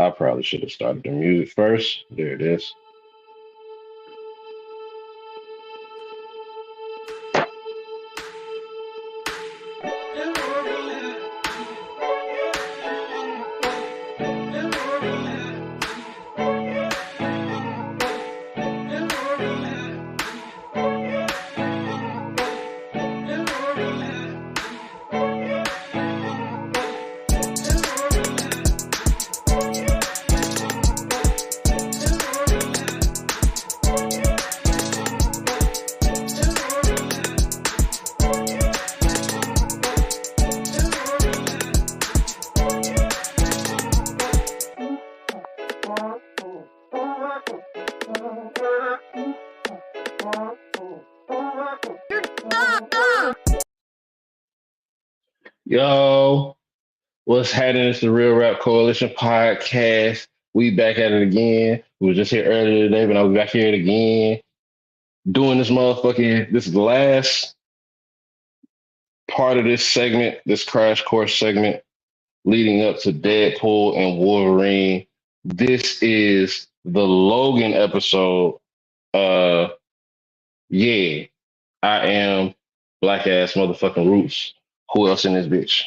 I probably should have started the music first. There it is. Yo, what's happening? It's the Real Rap Coalition podcast. We back at it again. We was just here earlier today, but I'll be back here again. Doing this motherfucking, this is the last part of this segment, this crash course segment, leading up to Deadpool and Wolverine. This is the Logan episode. Yeah, I am black ass motherfucking roots. Who else in this bitch?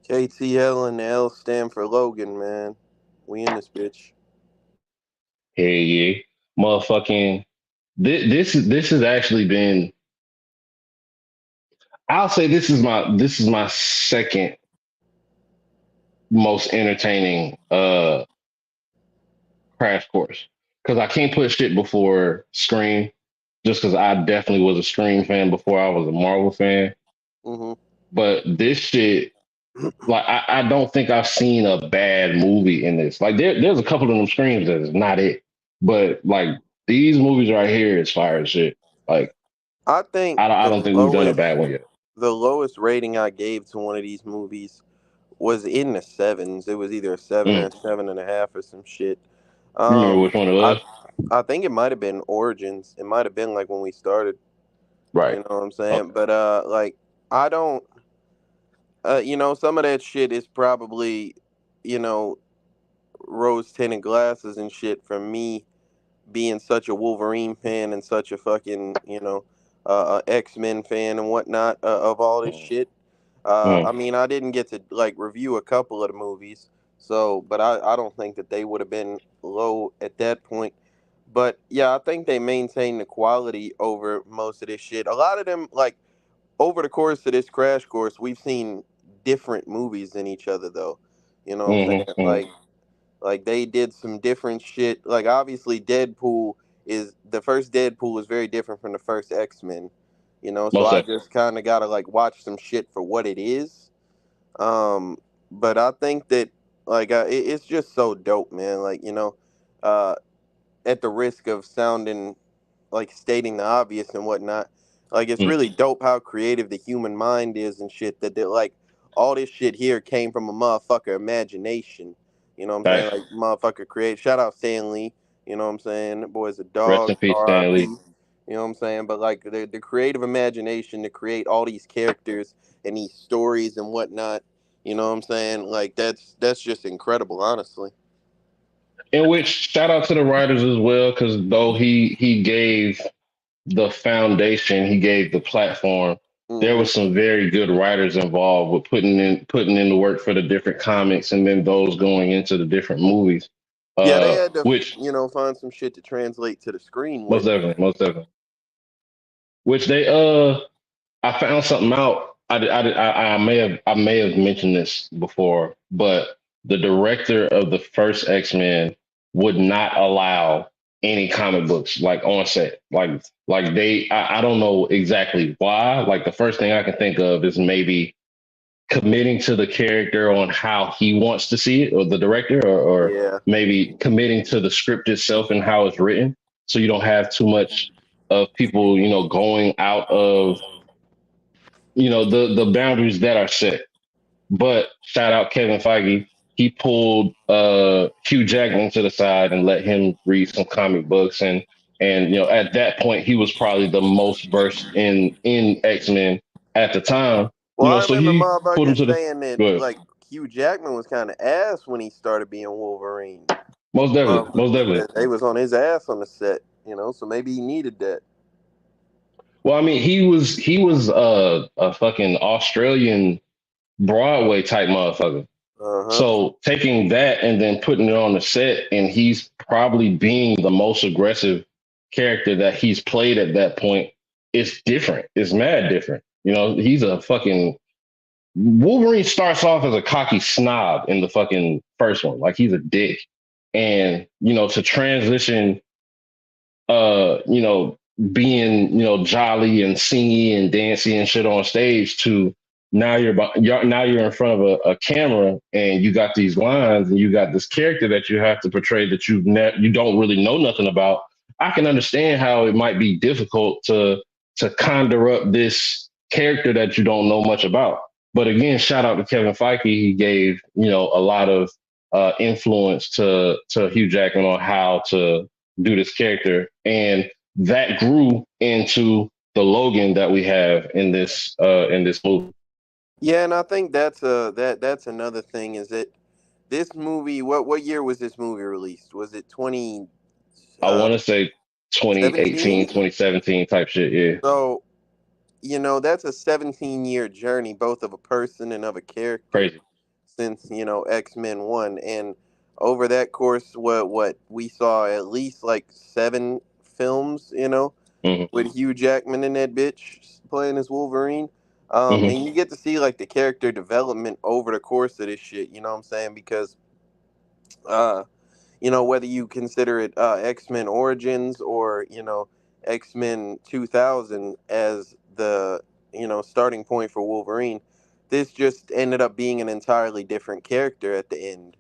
KTL and the L stand for Logan, man. We in this bitch. Hey, yeah, motherfucking. This has actually been. I'll say this is my second most entertaining crash course because I can't put shit before Scream just because I definitely was a Scream fan before I was a Marvel fan. Mm-hmm. But this shit, like I don't think I've seen a bad movie in this. Like there's a couple of them Screams that is not it, but like these movies right here is fire as shit. Like I think I don't think we've done a bad one yet. The lowest rating I gave to one of these movies was in the sevens. It was either a 7 or a 7.5 or some shit. You remember which one it was? I think it might have been Origins. It might have been like when we started. Right. You know what I'm saying? Okay. But like I don't. Some of that shit is probably, rose tinted glasses and shit from me being such a Wolverine fan and such a fucking, X-Men fan and whatnot of all this shit. I mean, I didn't get to like review a couple of the movies, but I don't think that they would have been low at that point. But yeah, I think they maintain the quality over most of this shit. A lot of them, like over the course of this crash course, we've seen different movies than each other, though. You know what I'm saying? Like they did some different shit. Like obviously, the first Deadpool is very different from the first X-Men. So I just kind of gotta like watch some shit for what it is. But I think that like it's just so dope, man. Like at the risk of sounding like stating the obvious and whatnot, like it's really dope how creative the human mind is and shit. That they're like all this shit here came from a motherfucker imagination. You know what I'm saying? Like motherfucker create. Shout out Stan Lee. You know what I'm saying? That boy's a dog. Rest in peace, Stan Lee. You know what I'm saying? But like the creative imagination to create all these characters and these stories and whatnot. You know what I'm saying? Like that's just incredible, honestly. In which shout out to the writers as well, because though he gave the foundation, he gave the platform. There was some very good writers involved with putting in the work for the different comics and then those going into the different movies. Yeah, they had to find some shit to translate to the screen. Most definitely. Which they I found something out. I may have mentioned this before, but the director of the first X-Men would not allow any comic books like on set. Like I don't know exactly why. Like the first thing I can think of is maybe committing to the character on how he wants to see it, or the director, or maybe committing to the script itself and how it's written. So you don't have too much of people, going out of, the boundaries that are set. But shout out Kevin Feige. He pulled Hugh Jackman to the side and let him read some comic books. And at that point, he was probably the most versed in X-Men at the time. Well, I remember motherfuckers saying that like Hugh Jackman was kind of ass when he started being Wolverine. Most definitely, most Motherfuckers definitely. said they was on his ass on the set, so maybe he needed that. Well, I mean, he was a fucking Australian Broadway type motherfucker. Uh-huh. So taking that and then putting it on the set, and he's probably being the most aggressive character that he's played at that point. It's different. It's mad different. He's a fucking Wolverine starts off as a cocky snob in the fucking first one. Like he's a dick. And, to transition you know, being, jolly and singy and dancey and shit on stage to now you're in front of a camera and you got these lines and you got this character that you have to portray that you don't really know nothing about. I can understand how it might be difficult to conjure up this character that you don't know much about. But again, shout out to Kevin Feige. He gave, a lot of influence to Hugh Jackman on how to do this character, and that grew into the Logan that we have in this movie. Yeah, and I think that's another thing is that this movie. What year was this movie released? Was it I want to say 2018, 17? 2017 type shit. Yeah, So that's a 17-year journey, both of a person and of a character, crazy. since X-Men 1, and over that course, what we saw at least like 7 films, Hmm. with Hugh Jackman in that bitch playing as Wolverine. Hmm. And you get to see like the character development over the course of this shit. You know what I'm saying? Because uh, whether you consider it X-Men Origins or X-Men 2000 as the starting point for Wolverine, this just ended up being an entirely different character at the end.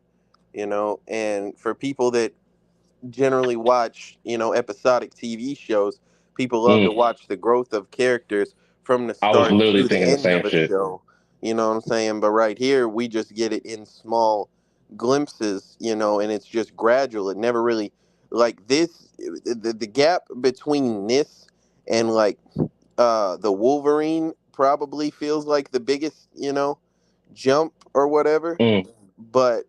And for people that generally watch, episodic TV shows, people love to Mm. watch the growth of characters from the I was start literally to the thinking the end same of a shit. show. You know what I'm saying? But right here, we just get it in small glimpses, and it's just gradual. It never really, like this, the gap between this and like the Wolverine probably feels like the biggest, jump or whatever. Mm. But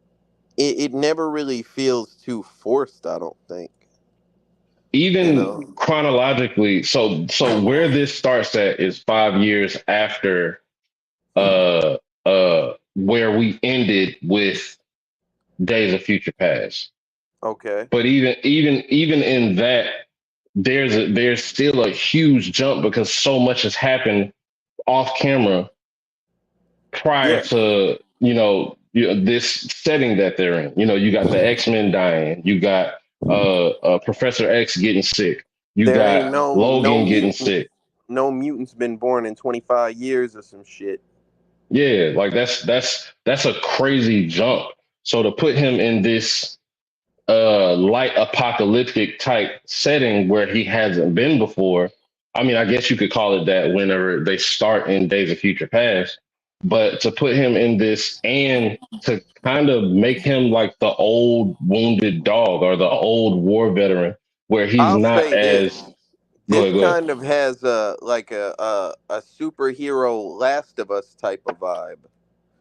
it never really feels too forced, I don't think. You Even know. chronologically, so where this starts at is 5 years after uh where we ended with Days of Future Past. Okay. But even in that, there's still a huge jump because so much has happened off camera prior Yeah. to this setting that they're in. You got the X-Men dying, you got Professor X getting sick, you There ain't got no Logan getting mutant, sick. no mutants been born in 25 years or some shit. Yeah, like that's a crazy jump. So to put him in this light apocalyptic type setting where he hasn't been before. I mean, I guess you could call it that whenever they start in Days of Future Past, but to put him in this and to kind of make him like the old wounded dog or the old war veteran where he's I'll not say this. as go This ahead, go ahead. kind of has a superhero Last of Us type of vibe.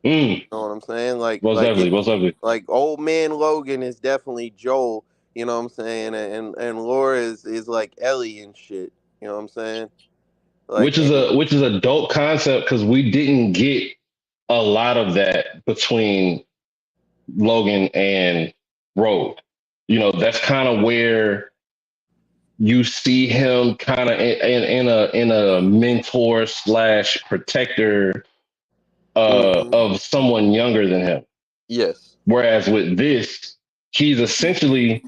Mm, You know what I'm saying? Like most like definitely, it most definitely. like old man Logan is definitely Joel, you know what I'm saying? And Laura is like Ellie and shit. You know what I'm saying? Like and Which is a dope concept because we didn't get a lot of that between Logan and Rogue. That's kind of where you see him kind of in a mentor slash protector mhm. of someone younger than him. Yes. Whereas with this, he's essentially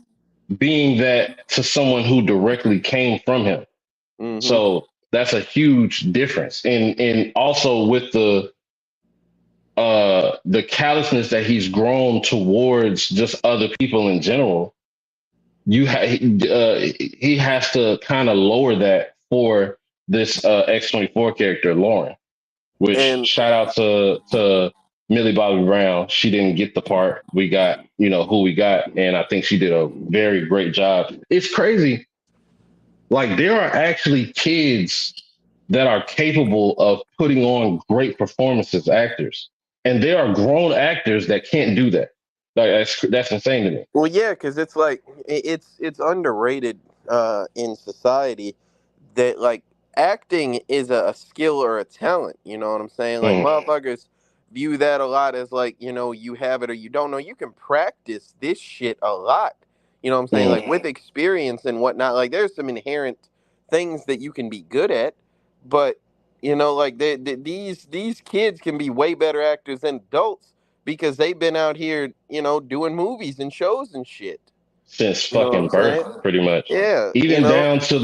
being that to someone who directly came from him. Mhm. So that's a huge difference. And also with the callousness that he's grown towards just other people in general, he has to kind of lower that for this X-24 character Lauren. Which And shout out to Millie Bobby Brown. She didn't get the part. We got who we got, and I think she did a very great job. It's crazy. Like there are actually kids that are capable of putting on great performances, actors. and there are grown actors that can't do that. Like that's insane to me. Well, yeah, because it's like it's underrated in society that like acting is a skill or a talent. You know what I'm saying? Like Mm, motherfuckers view that a lot as like you have it or you don't know. You can practice this shit a lot. You know what I'm saying? mm. Like with experience and whatnot. Like there's some inherent things that you can be good at, but like these kids can be way better actors than adults because they've been out here, doing movies and shows and shit. Since You know what I'm fucking birth, saying? pretty much. Yeah, Even down to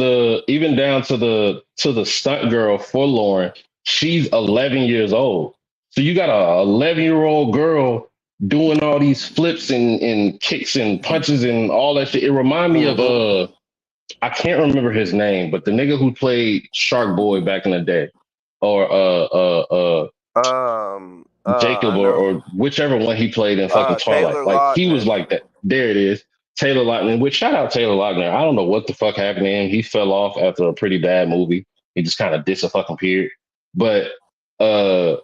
the stunt girl for Lauren, she's 11 years old. So you got a 11-year-old girl doing all these flips and kicks and punches and all that shit. It reminded me of hmm I can't remember his name, but the nigga who played Shark Boy back in the day, or Jacob, I or know. whichever one he played in fucking Twilight. Taylor Like he was Lautner. like that. There it is. Taylor Lautner. Which shout out Taylor Lautner. I don't know what the fuck happened to him. He fell off after a pretty bad movie. He just kind of disappeared. But uh,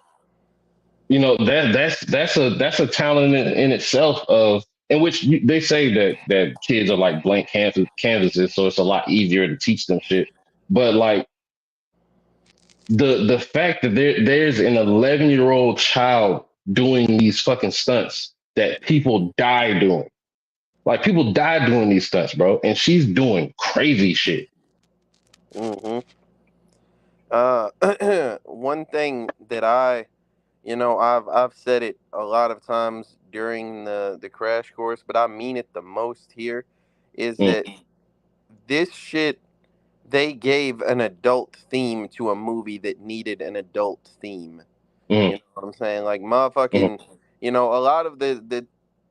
that's a talent in itself of in which they say that kids are like blank canvases, so it's a lot easier to teach them shit. But like the fact that there's an 11-year-old child doing these fucking stunts that people die doing. Like people die doing these stunts, bro, and she's doing crazy shit. hmm One thing that I've said it a lot of times during the crash course, but I mean it the most here, is Mm, that this shit they gave an adult theme to a movie that needed an adult theme. You mm, know what I'm saying? Like mm, motherfucking, a lot of the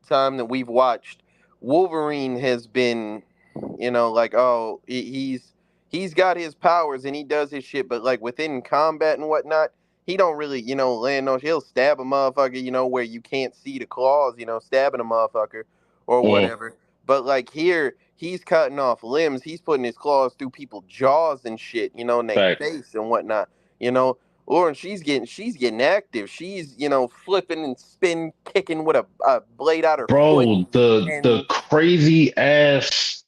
time that we've watched, Wolverine has been, like oh he's got his powers and he does his shit, but like within combat and whatnot, he don't really land no. He'll stab a motherfucker, where you can't see the claws, stabbing a motherfucker or mm. whatever. But like here, he's cutting off limbs. He's putting his claws through people's jaws and shit, in their Facts. face and whatnot. You know, Lauren, she's getting active. She's flipping and spin kicking with a blade out her foot, Bro, the and crazy ass,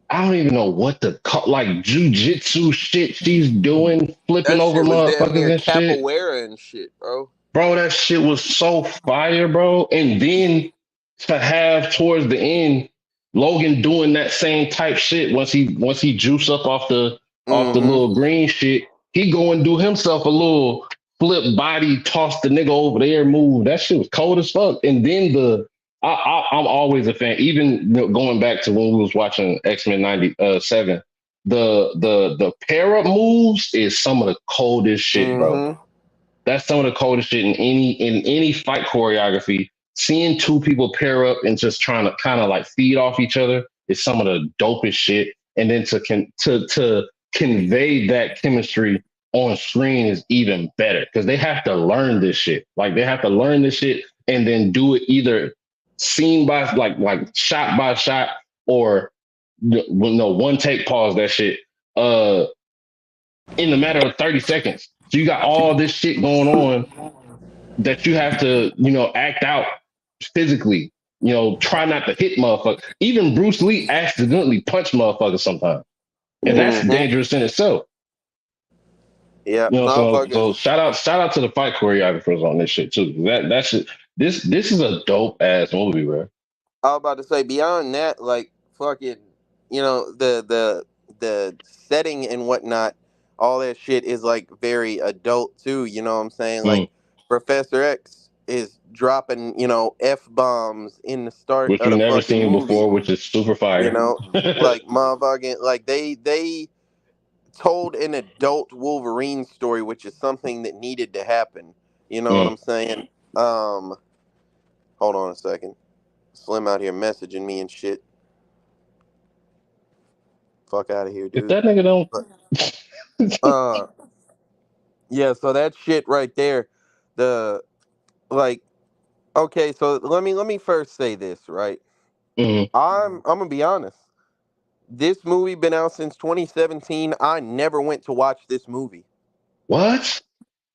I don't even know what the call, like jujitsu shit she's doing, flipping that over shit was damn motherfuckers near and shit. capoeira and shit, bro. Bro, that shit was so fire, bro. And then to have towards the end, Logan doing that same type shit once he juice up off the Mm-hmm. little green shit, he go and do himself a little flip body, toss the nigga over there, move. That shit was cold as fuck. And then I'm always a fan, even going back to when we was watching X-Men 97, the pair up moves is some of the coldest shit, bro. Mm-hmm. That's some of the coldest shit in any fight choreography. Seeing two people pair up and just trying to kind of like feed off each other is some of the dopest shit. And then to convey that chemistry on screen is even better because they have to learn this shit. Like they have to learn this shit and then do it either scene by like shot by shot or no one take pause that shit. Uh, in a matter of 30 seconds. So you got all this shit going on that you have to, act out physically. Try not to hit motherfuckers. Even Bruce Lee accidentally punched motherfuckers sometimes. And that's Mm-hmm. dangerous in itself. Yeah, So motherfuckers. shout out to the fight choreographers on this shit too. That shit this is a dope ass movie, bro. I was about to say beyond that, like fucking, the setting and whatnot, all that shit is like very adult too. You know what I'm saying? Mm. Like Professor X is dropping, f bombs in the start Which of we the never fucking seen movie. before, which is super You fire. know, like motherfucking, like they told an adult Wolverine story, which is something that needed to happen. You know what Mm. I'm saying? Um, Hold on a second. Slim out here messaging me and shit. Fuck out of here, If dude. that nigga don't But uh yeah, so that shit right there, the like okay, so let me first say this, right? mm, I'm gonna be honest. This movie been out since 2017. I never went to watch this movie. what?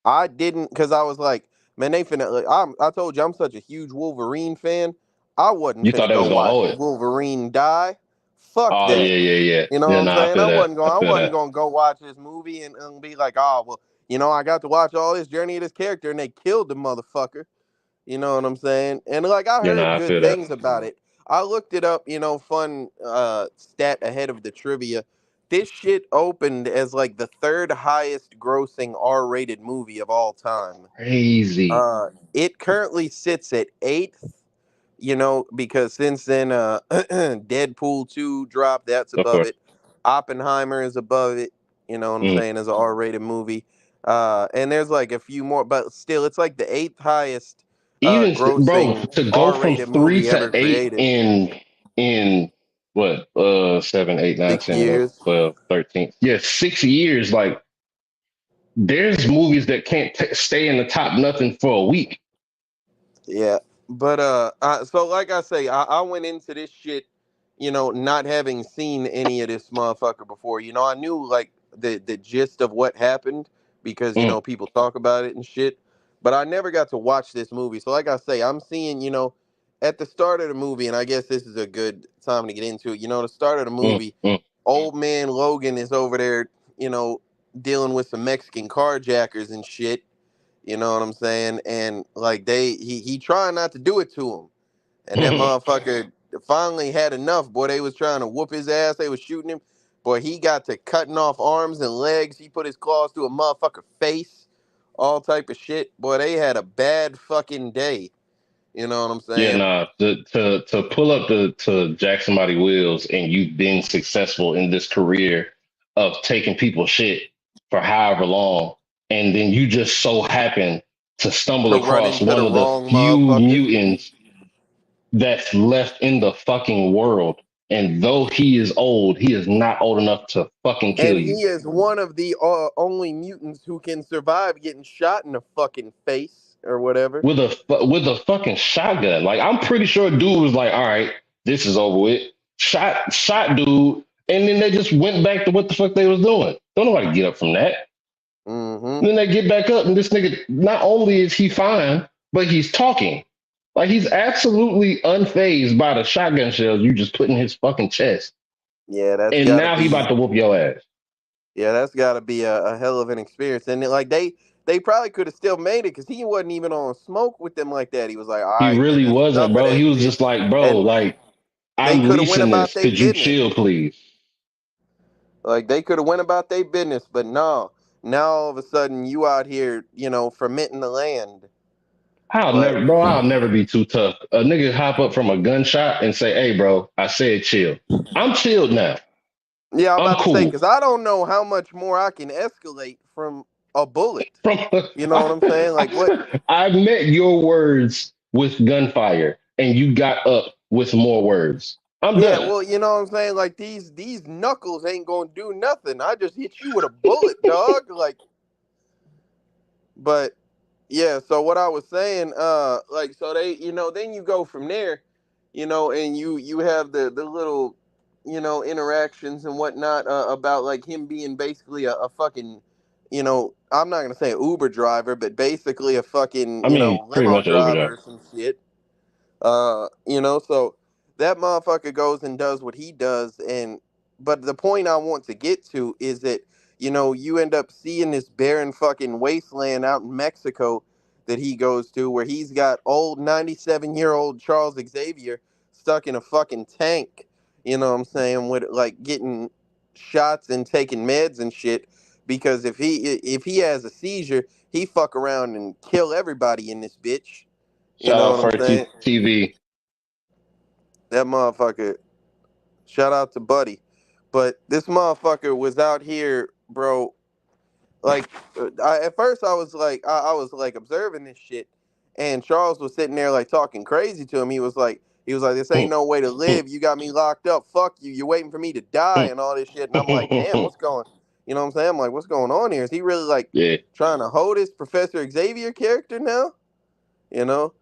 I didn't because I was like, Man, they finna. I told you I'm such a huge Wolverine fan. I wasn't You thought finna they go was gonna watch hold it? Wolverine die. Fuck Oh that. yeah, yeah, yeah. You know what Yeah, I'm nah, I saying? feel I that. wasn't I going. I feel wasn't that. going to go watch this movie and be like, oh well, I got to watch all this journey of this character, and they killed the motherfucker. You know what I'm saying? And like I Yeah, heard nah, I good feel that. things about it. I looked it up, fun stat ahead of the trivia. This shit opened as like the third highest grossing R-rated movie of all time. Crazy. It currently sits at eighth, because since then Deadpool 2 dropped, that's Of above course. it. Oppenheimer is above it, you know what I'm Mm. saying, as an R-rated movie. And there's like a few more, but still it's like the eighth highest Bro, grossing to go from R-rated 3 movie ever to 8 created. in what 7, 8, 9, 6 10, 11, years. 12, 13. Yeah, 6 years. Like there's movies that can't stay in the top nothing for a week. Yeah, but so like I say, I went into this shit, not having seen any of this motherfucker before. I knew like the gist of what happened because Mm, people talk about it and shit, but I never got to watch this movie. So like I say, I'm seeing at the start of the movie, and I guess this is a good time to get into it. The start of the mm, movie, mm. old man Logan is over there, dealing with some Mexican carjackers and shit. You know what I'm saying? And like he trying not to do it to him. And that motherfucker finally had enough. Boy, they was trying to whoop his ass. They was shooting him. Boy, he got to cutting off arms and legs. He put his claws through a motherfucker face. All type of shit. Boy, they had a bad fucking day. You know what I'm Yeah, saying? nah. To pull up to jack somebody wheels and you've been successful in this career of taking people's shit for however long, and then you just so happen to stumble To run across into the one of the wrong few motherfucker. mutants that's left in the fucking world. And though he is old, he is not old enough to fucking kill And you he is one of the only mutants who can survive getting shot in the fucking face or whatever. with a fucking shotgun. Like I'm pretty sure dude was like, "All right, this is over with." Shot dude, and then they just went back to what the fuck they was doing. Don't nobody get up from that. Mm-hmm. And then they get back up, and this nigga not only is he fine, but he's talking. Like he's absolutely unfazed by the shotgun shells you just put in his fucking chest. Yeah, that's And got to now he be. about to whoop your ass. Yeah, that's got to be a hell of an experience. And like they probably could have still made it because he wasn't even on smoke with them like that. He was like, all He right, man, really that's wasn't, enough of bro. that He was shit. just like, bro, And like they I'm could have went leasing about this. their Could you business. chill, please? Like they could have went about their business, but no. Now all of a sudden you out here, fermenting the land. Like, I'll never be too tough. A nigga hop up from a gunshot and say, "Hey, bro, I said chill." I'm chilled now. yeah, I'm I'm about to say cool. because I don't know how much more I can escalate from a bullet. From You know what I'm saying? Like what? I've met your words with gunfire, and you got up with more words. I'm Yeah, done. well, you know what I'm saying? Like these knuckles ain't gonna do nothing. I just hit you with a bullet, dog. Like, but yeah, so what I was saying, like so they, then you go from there, and you have the little, interactions and whatnot about like him being basically a fucking, I'm not gonna say an Uber driver, but basically a fucking, I mean, pretty limo much an Uber driver driver. or some shit. So that motherfucker goes and does what he does, and but the point I want to get to is that you end up seeing this barren fucking wasteland out in Mexico that he goes to, where he's got old 97-year-old Charles Xavier stuck in a fucking tank. You know what I'm saying? With like getting shots and taking meds and shit. Because if he has a seizure, he fuck around and kill everybody in this bitch. You Shout know out what I'm for saying? TV. That motherfucker. Shout out to Buddy, but this motherfucker was out here, bro. Like, at first I was like, I was like observing this shit, and Charles was sitting there like talking crazy to him. He was like, this ain't no way to live. You got me locked up. Fuck you. You're waiting for me to die and all this shit. And I'm like, damn, what's going? You know what I'm saying? I'm like, what's going on here? Is he really like Yeah, trying to hold his Professor Xavier character now? You know,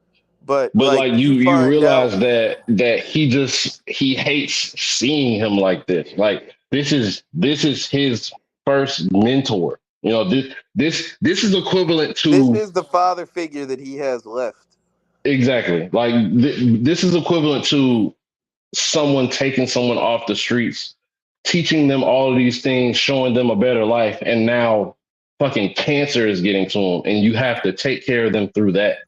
but but like like you you find out. realize that he hates seeing him like this. Like this is his first mentor. You know, this is equivalent This to is the father figure that he has left. exactly like this is equivalent to someone taking someone off the streets, teaching them all of these things, showing them a better life, and now fucking cancer is getting to them, and you have to take care of them through that.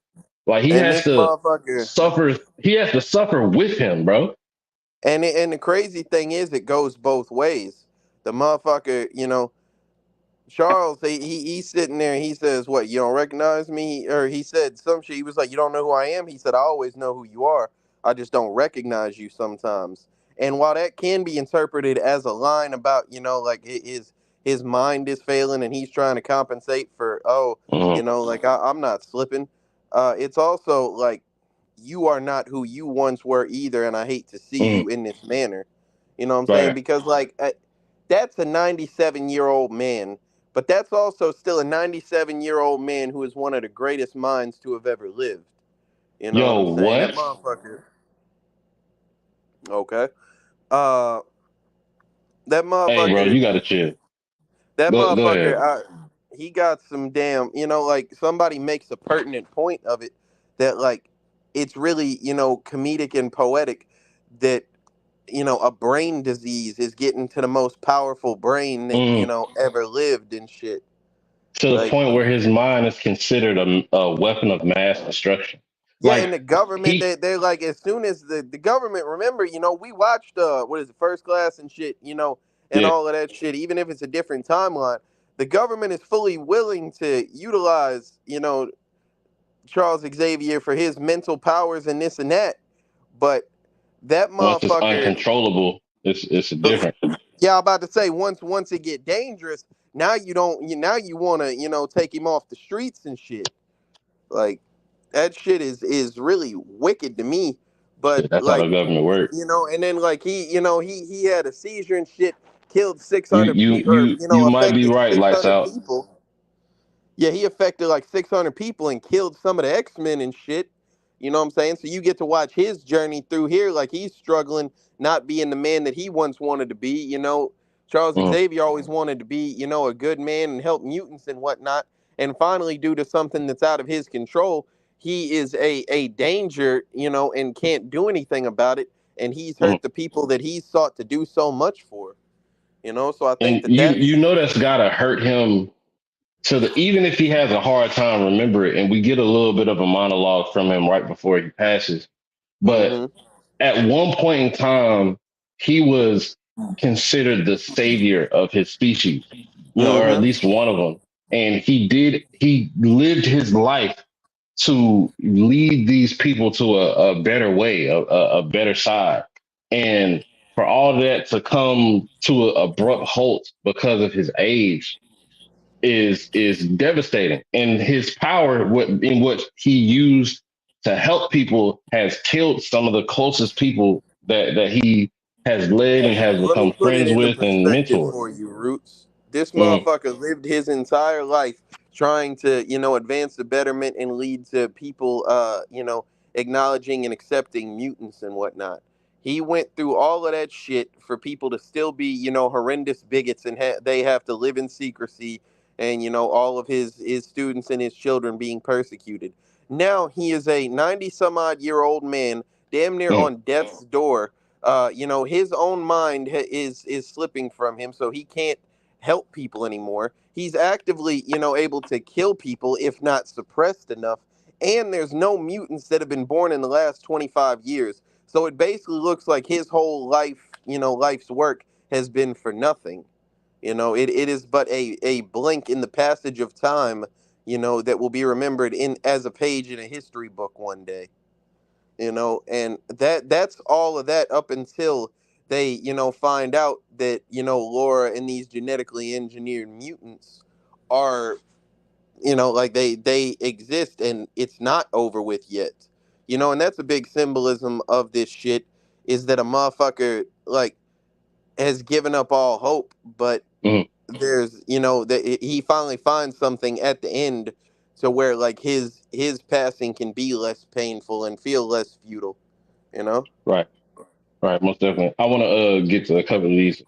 Like he And has this to motherfucker, suffer. He has to suffer with him, bro. and the crazy thing is, it goes both ways. The motherfucker, Charles, he's sitting there and he says, "What, you don't recognize me?" Or he said some shit. He was like, "You don't know who I am?" He said, "I always know who you are. I just don't recognize you sometimes." And while that can be interpreted as a line about, like his mind is failing and he's trying to compensate for, Mm, like I'm not slipping. It's also like you are not who you once were either, and I hate to see mm, you in this manner. You know what I'm saying? right. Because like that's a 97-year-old man, but that's also still a 97-year-old man who is one of the greatest minds to have ever lived. You know what Yo, I'm saying? That what? motherfucker. Okay. Uh, that Hey, bro, motherfucker. you gotta chill. That Go motherfucker. ahead. He got some damn. Like somebody makes a pertinent point of it that like it's really comedic and poetic that a brain disease is getting to the most powerful brain that Mm, ever lived and shit. to the Like, point where his mind is considered a weapon of mass destruction. yeah, Like and the government, he, they're like, as soon as the government, remember, we watched what is it, First Class and shit, and yeah. all of that shit. Even if it's a different timeline, the government is fully willing to utilize Charles Xavier for his mental powers and this and that. But that Once it's motherfucker, uncontrollable, it's different. yeah, I'm about to say, once it get dangerous, now you don't, now you want to take him off the streets and shit. Like that shit is really wicked to me. But Shit, that's how the like, government works. and then like he had a seizure and shit, killed You 600 you people, or you you might be affected right, lights 600 out. people. Yeah, he affected like 600 people and killed some of the X-Men and shit. You know what I'm saying? So you get to watch his journey through here, like he's struggling, not being the man that he once wanted to be. Charles Mm, Xavier always wanted to be, a good man and help mutants and whatnot. And finally, due to something that's out of his control, he is a danger, and can't do anything about it. And he's mm. hurt the people that he's sought to do so much for. So I think And that you that's. know that's gotta hurt him to the even if he has a hard time remember it, and we get a little bit of a monologue from him right before he passes. But Mm-hmm. at one point in time, he was considered the savior of his species, or at Mm-hmm. least one of them. And he lived his life to lead these people to a better way, a better side. And for all that to come to an abrupt halt because of his age is devastating. And his power, in what he used to help people, has killed some of the closest people that he has led and has Let me become put it friends into with and perspective mentored. for you, Roots. This Mm, motherfucker lived his entire life trying to, advance the betterment and lead to people, acknowledging and accepting mutants and whatnot. He went through all of that shit for people to still be, horrendous bigots and they have to live in secrecy and, all of his students and his children being persecuted. Now he is a 90 some odd year old man, damn near mm, on death's door. His own mind is slipping from him, so he can't help people anymore. He's actively, able to kill people if not suppressed enough. And there's no mutants that have been born in the last 25 years. So it basically looks like his whole life, life's work has been for nothing. It is but a blink in the passage of time, that will be remembered in as a page in a history book one day. And that's all of that up until they find out that Laura and these genetically engineered mutants are like they exist and it's not over with yet. And that's a big symbolism of this shit, is that a motherfucker like has given up all hope, but mm. there's that he finally finds something at the end to where like his passing can be less painful and feel less futile. you know Right, right, most definitely. I want to get to a couple of these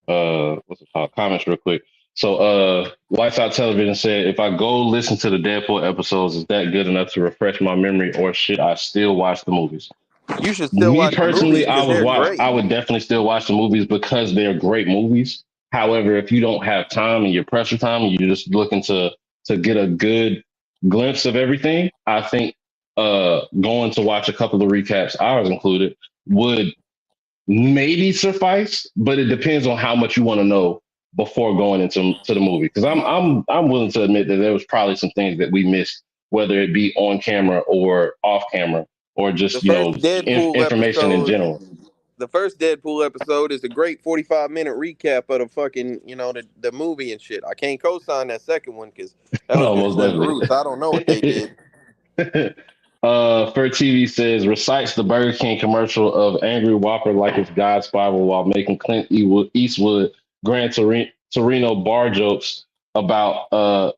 what's it called, comments real quick. So Lights Out Television said, if I go listen to the Deadpool episodes, is that good enough to refresh my memory, or should I still watch the movies? You should still Me watch the movies personally, because they're I great. would definitely still watch the movies because they're great movies. However, if you don't have time and you're pressure time and you're just looking to get a good glimpse of everything, I think going to watch a couple of recaps, ours included, would maybe suffice, but it depends on how much you want to know before going into the movie. Because I'm willing to admit that there was probably some things that we missed, whether it be on camera or off camera, or The just first Deadpool information in episode, general. the first Deadpool episode is a great 45-minute recap of the fucking, the movie and shit. I can't co-sign that second one because that was No, just most them brutes. I don't know what they definitely. did. Fur TV says recites the Burger King commercial of Angry Whopper like it's God's Bible while making Eastwood Torino bar jokes about a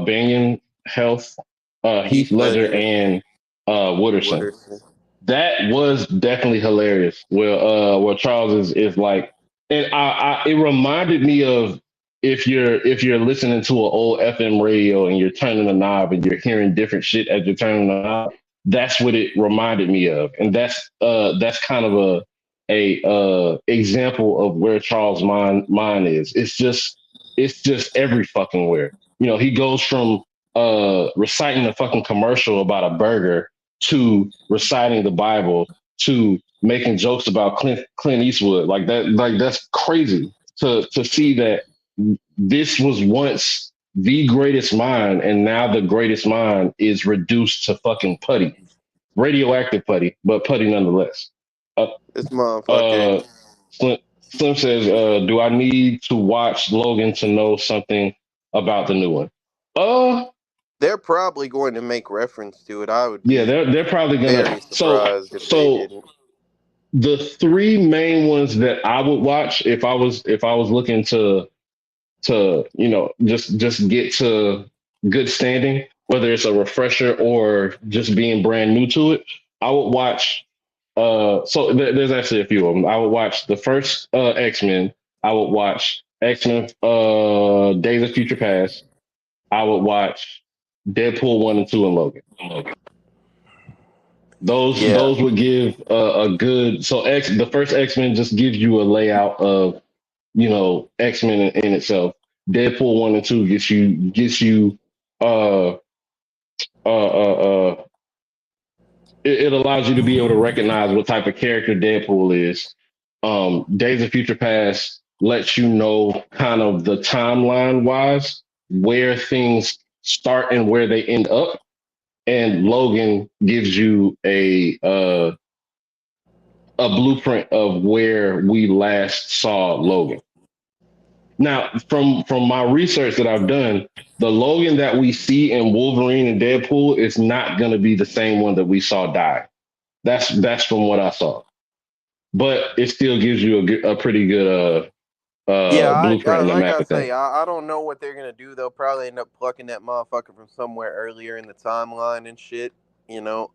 Banion Health, Heath Heath Ledger, Ledger, and Wooderson. Wooderson. That was definitely hilarious. Where Charles is like, and it reminded me of if you're listening to an old FM radio and you're turning a knob and you're hearing different shit as you're turning the knob. That's what it reminded me of, and that's kind of a example of where Charles' mind is. It's just every fucking where. You know, he goes from reciting a fucking commercial about a burger to reciting the Bible to making jokes about Clint Eastwood. Like that, like that's crazy to see that this was once the greatest mind, and now the greatest mind is reduced to fucking putty, radioactive putty, but putty nonetheless. Uh, This motherfucker. uh, Slim, Slim says, "Do I need to watch Logan to know something about the new one?" Uh, They're probably going to make reference to it. I would yeah, be they're probably gonna. very surprised if they So didn't. the three main ones that I would watch if I was looking to just get to good standing, whether it's a refresher or just being brand new to it, I would watch. There's actually a few of them. I would watch the first X-Men. I would watch X-Men Days of Future Past. I would watch Deadpool 1 and 2 and Logan. Yeah, Those would give a good. So the first X-Men just gives you a layout of X-Men in itself. Deadpool 1 and 2 gets you uh uh uh it allows you to be able to recognize what type of character Deadpool is. Days of Future Past lets you know kind of the timeline wise where things start and where they end up. And Logan gives you a blueprint of where we last saw Logan. Now, from my research that I've done, the Logan that we see in Wolverine and Deadpool is not going to be the same one that we saw die. That's from what I saw, but it still gives you a pretty good yeah. blueprint and a Like map I of things. say, I don't know what they're gonna do. They'll probably end up plucking that motherfucker from somewhere earlier in the timeline and shit. You know,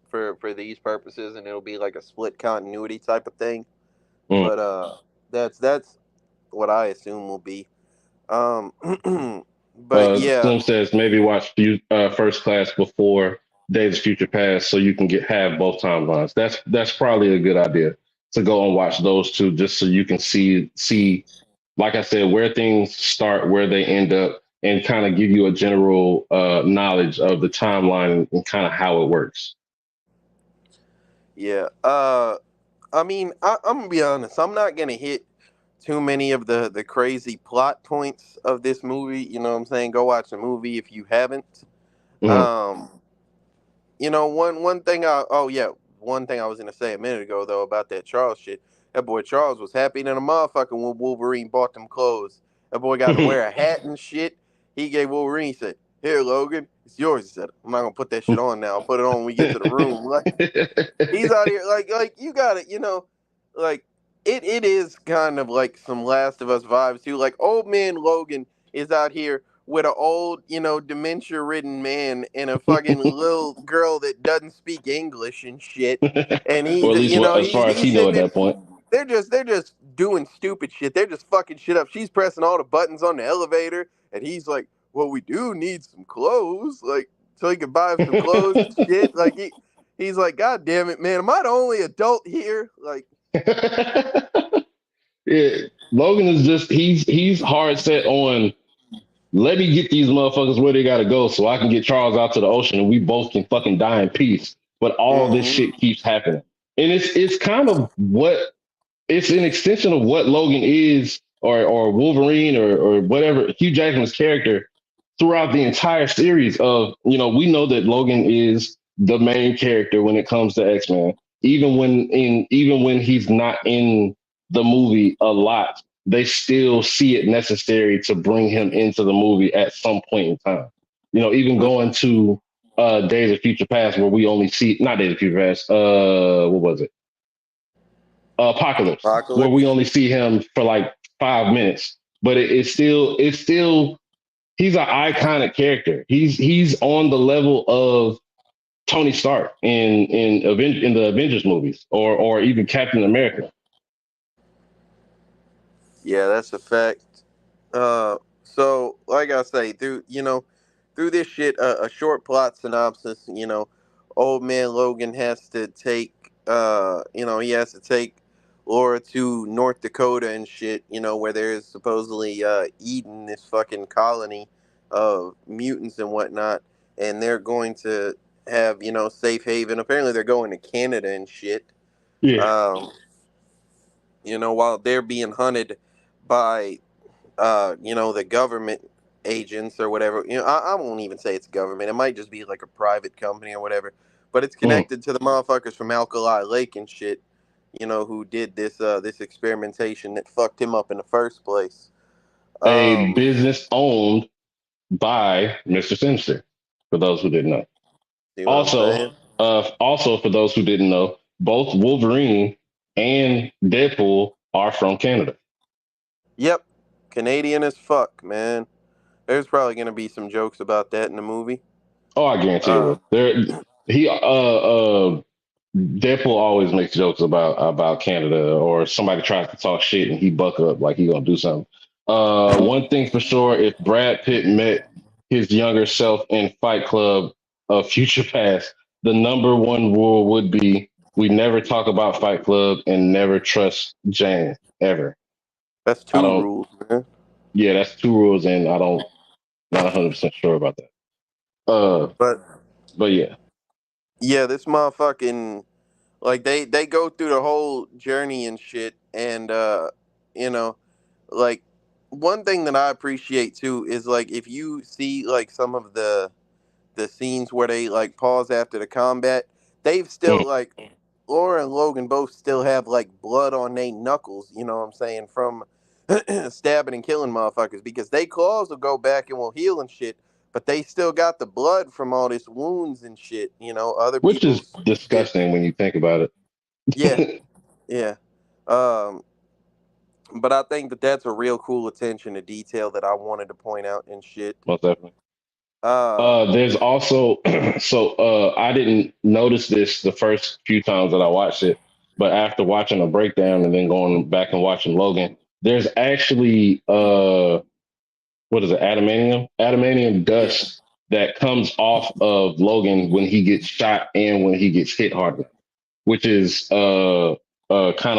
for these purposes, and it'll be like a split continuity type of thing. Mm. But that's what I assume will be. Um, but yeah, Slim says maybe watch First Class before Days of Future Past so you can have both timelines. That's probably a good idea to go and watch those two just so you can see like I said where things start, where they end up, and kind of give you a general knowledge of the timeline and kind of how it works. yeah. I mean, I'm gonna be honest. I'm not gonna hit too many of the crazy plot points of this movie. You know what I'm saying? Go watch the movie if you haven't. Mm-hmm. Um, one thing one thing I was gonna say a minute ago though about that Charles shit. That boy Charles was happy than a motherfucker when Wolverine bought them clothes. That boy got to wear a hat and shit. He gave Wolverine, he said, "Here, Logan, it's yours." He said, "I'm not gonna put that shit on now. I'll put it on when we get to the room." Like he's out here like you got it, like it is kind of like some Last of Us vibes too. Like old man Logan is out here with an old, dementia ridden man and a fucking little girl that doesn't speak English and shit. And Or he's at least you know, as far as he's he know sitting at there that point. they're just doing stupid shit. They're just fucking shit up. She's pressing all the buttons on the elevator, and he's like, "Well, we do need some clothes, like so he can buy him some clothes and shit." Like he's like, "God damn it, man! Am I the only adult here?" Like, Yeah, Logan is just he's hard set on let me get these motherfuckers where they gotta go so I can get Charles out to the ocean and we both can fucking die in peace. But all this mm-hmm. shit keeps happening. And it's kind of what it's an extension of what Logan is or Wolverine or whatever Hugh Jackman's character throughout the entire series of, we know that Logan is the main character when it comes to X-Men. Even when he's not in the movie a lot, they still see it necessary to bring him into the movie at some point in time. Even going to Days of Future Past where we only see not Days of Future Past, what was it? Apocalypse, where we Apocalypse. only see him for like 5 minutes, but it's still he's an iconic character. He's on the level of Tony Stark in the Avengers movies, or even Captain America. Yeah, that's a fact. So like I say, through this shit, a short plot synopsis. Old man Logan has to take, he has to take Laura to North Dakota and shit. Where there's supposedly Eden, this fucking colony of mutants and whatnot, and they're going to have safe haven. Apparently, they're going to Canada and shit. Yeah, Um, while they're being hunted by the government agents or whatever. I won't even say it's government. It might just be like a private company or whatever. But it's mm. connected to the motherfuckers from Alkali Lake and shit. Who did this experimentation that fucked him up in the first place. A Um, business owned by Mr. Sinister. For those who didn't know, See what I'm also, saying? for those who didn't know, both Wolverine and Deadpool are from Canada. Yep, Canadian as fuck, man. There's probably gonna be some jokes about that in the movie. Oh, I guarantee it Uh, will. He Deadpool always makes jokes about Canada, or somebody tries to talk shit and he buck up like he gonna do something. One thing for sure, if Brad Pitt met his younger self in Fight Club of Future Past, the number one rule would be we never talk about Fight Club and never trust Jane ever. that's I two don't. rules, man. Yeah, that's two rules, and I don't not 100% sure about that. But But yeah. yeah, this motherfucking like they go through the whole journey and shit, and you know like one thing that I appreciate too is like if you see like some of the scenes where they like pause after the combat, they've Mm. still like Laura and Logan both still have like blood on their knuckles, you know what I'm saying, from stabbing and killing motherfuckers, because they claws will go back and will heal and shit, but they still got the blood from all these wounds and shit, other Which is people's shit. disgusting when you think about Yeah, it. yeah. Um, but I think that that's a real cool attention to detail that I wanted to point out and shit. Most definitely. Uh, There's also I didn't notice this the first few times that I watched it, but after watching a breakdown and then going back and watching Logan, there's actually what is it, adamantium yeah, dust that comes off of Logan when he gets shot and when he gets hit hard, which is kind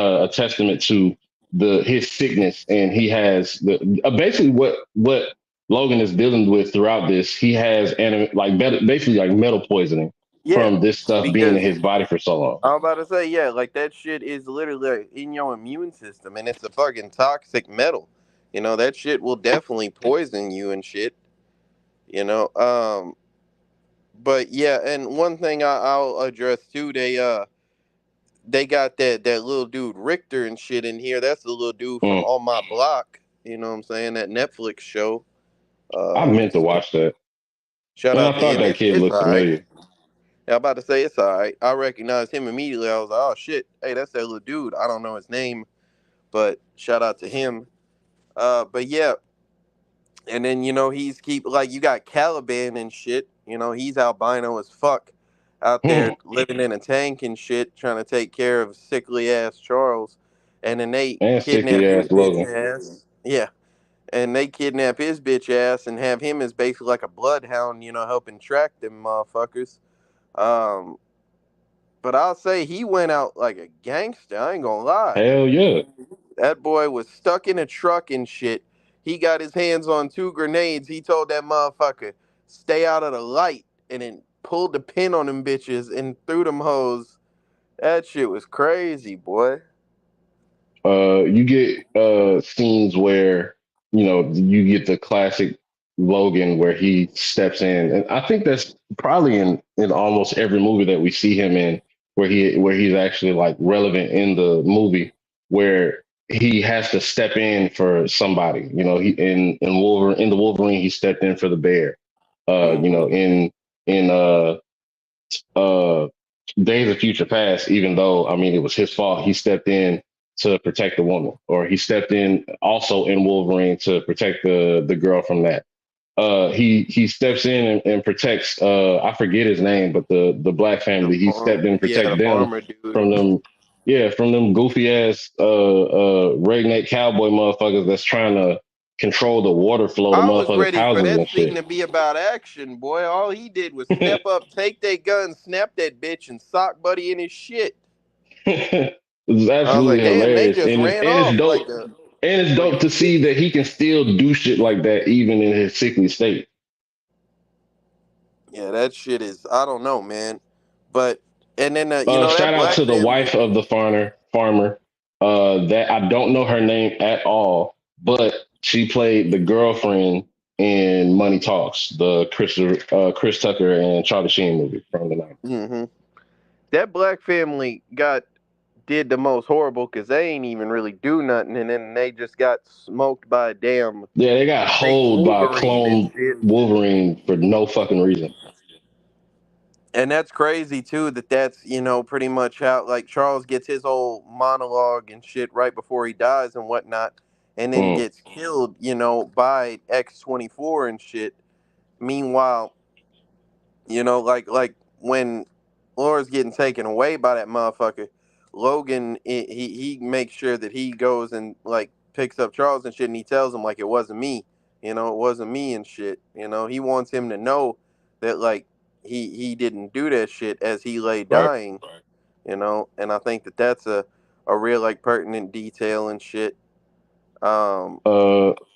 of a testament to the his sickness, and he has the basically what Logan is dealing with throughout this. He has basically like metal poisoning yeah, from this stuff being in because his body for so long. I was about to say, yeah, like that shit is literally like, in your immune system, and it's a fucking toxic metal. That shit will definitely poison you and shit. You know, but yeah, and one thing I'll address too, they got that little dude Richter and shit in here. That's the little dude from Mm. On My Block. You know what I'm saying? That Netflix show. I meant to So watch that, shout and out I to thought him. that kid It's looked all right. familiar. Yeah, I'm about to say it's all right. I recognized him immediately. I was like, oh shit, hey, that's that little dude. I don't know his name, but shout out to him. But yeah, and then he's keep like you got Caliban and shit. He's albino as fuck, out there Mm. living in a tank and shit, trying to take care of sickly ass Charles. and then they And kidnap sickly his ass bitch Logan. ass. Yeah, and they kidnap his bitch ass and have him as basically like a bloodhound, helping track them motherfuckers. Um, but I'll say he went out like a gangster. I ain't gonna lie. Hell yeah. That boy was stuck in a truck and shit. He got his hands on 2 grenades. He told that motherfucker, stay out of the light, and then pulled the pin on them bitches and threw them hoes. That shit was crazy, boy. You get scenes where you get the classic Logan where he steps in, and I think that's probably in almost every movie that we see him in, where he's actually like relevant in the movie, where he has to step in for somebody. He in Wolverine, in the Wolverine, he stepped in for the bear. Mm-hmm. In uh Days of Future Past, even though I mean it was his fault, he stepped in to protect the woman, or he stepped in also in Wolverine to protect the girl from that. He steps in and protects I forget his name, but the black The family, he stepped in farmer, and yeah, protect the them farmer dude. from them, yeah, from them goofy ass redneck cowboy motherfuckers that's trying to control the water flow to I was motherfuckers' ready for houses that and scene shit. to be about action, boy. All he did was step up, take that gun, snap that bitch, and sock Buddy in his shit. It's I was absolutely like, damn, they hilarious, just ran and it's off dope. And it's like dope a to see kid. that he can still do shit like that even in his sickly state. Yeah, that shit is, I don't know, man. But, and then, that Shout out black to the family, wife of the farmer. That I don't know her name at all, but she played the girlfriend in Money Talks, the Chris Tucker and Charlie Sheen movie from the 90s. hmm that black family did the most horrible because they ain't even really do nothing. And then they just got smoked by a damn Yeah, they got fake holed by a Wolverine and clone shit. Wolverine for no fucking reason. And that's crazy too. That's pretty much how like Charles gets his whole monologue and shit right before he dies and whatnot, and then Mm. gets killed. By X-24 and shit. Meanwhile, like when Laura's getting taken away by that motherfucker, Logan he makes sure that he goes and like picks up Charles and shit, and he tells him like it wasn't me, it wasn't me and shit. He wants him to know that like he didn't do that shit as he lay Right. dying, and I think that that's a real like pertinent detail and shit. Um,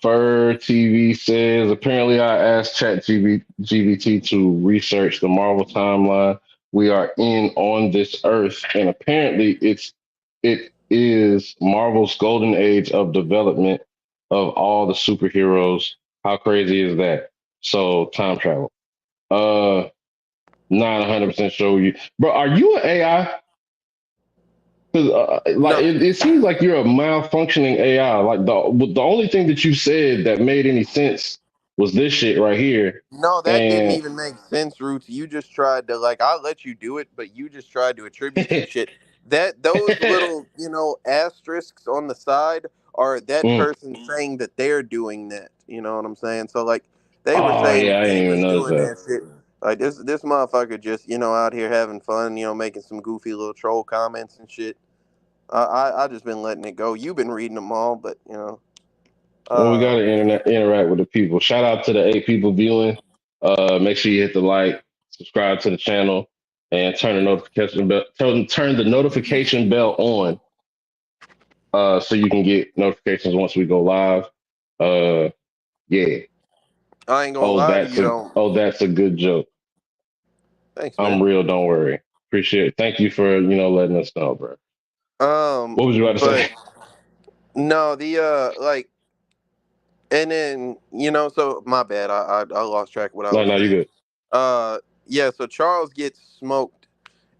Fur TV says apparently I asked GBT to research the Marvel timeline. We are in on this Earth, and apparently it is Marvel's golden age of development of all the superheroes. How crazy is that? So time travel. Uh, Not 100% sure you, bro. Are you an AI? Because like no, it seems like you're a malfunctioning AI. Like the only thing that you said that made any sense was this shit right here. No, that didn't And even make sense, Roots. You just tried to like I'll let you do it, but you just tried to attribute some shit. That those little, asterisks on the side are that Mm. person saying that they're doing that. You know what I'm saying? So like they were Oh saying yeah, that I they didn't even was notice doing that. that shit. Like this motherfucker just, out here having fun, making some goofy little troll comments and shit. I just been letting it go. You've been reading them all, but Well, we got uh to interact with the people. Shout out to the 8 people viewing. Make sure you hit the like, subscribe to the channel, and turn the notification bell on, so you can get notifications once we go live. Uh, yeah. I ain't gonna lie to you though. That's a good joke. Thanks, man. I'm real. Don't worry. Appreciate it. Thank you for letting us know, bro. What was you about to But say? no, the like, and then so my bad, I lost track of what I No, was no, you saying. good. Yeah, so Charles gets smoked,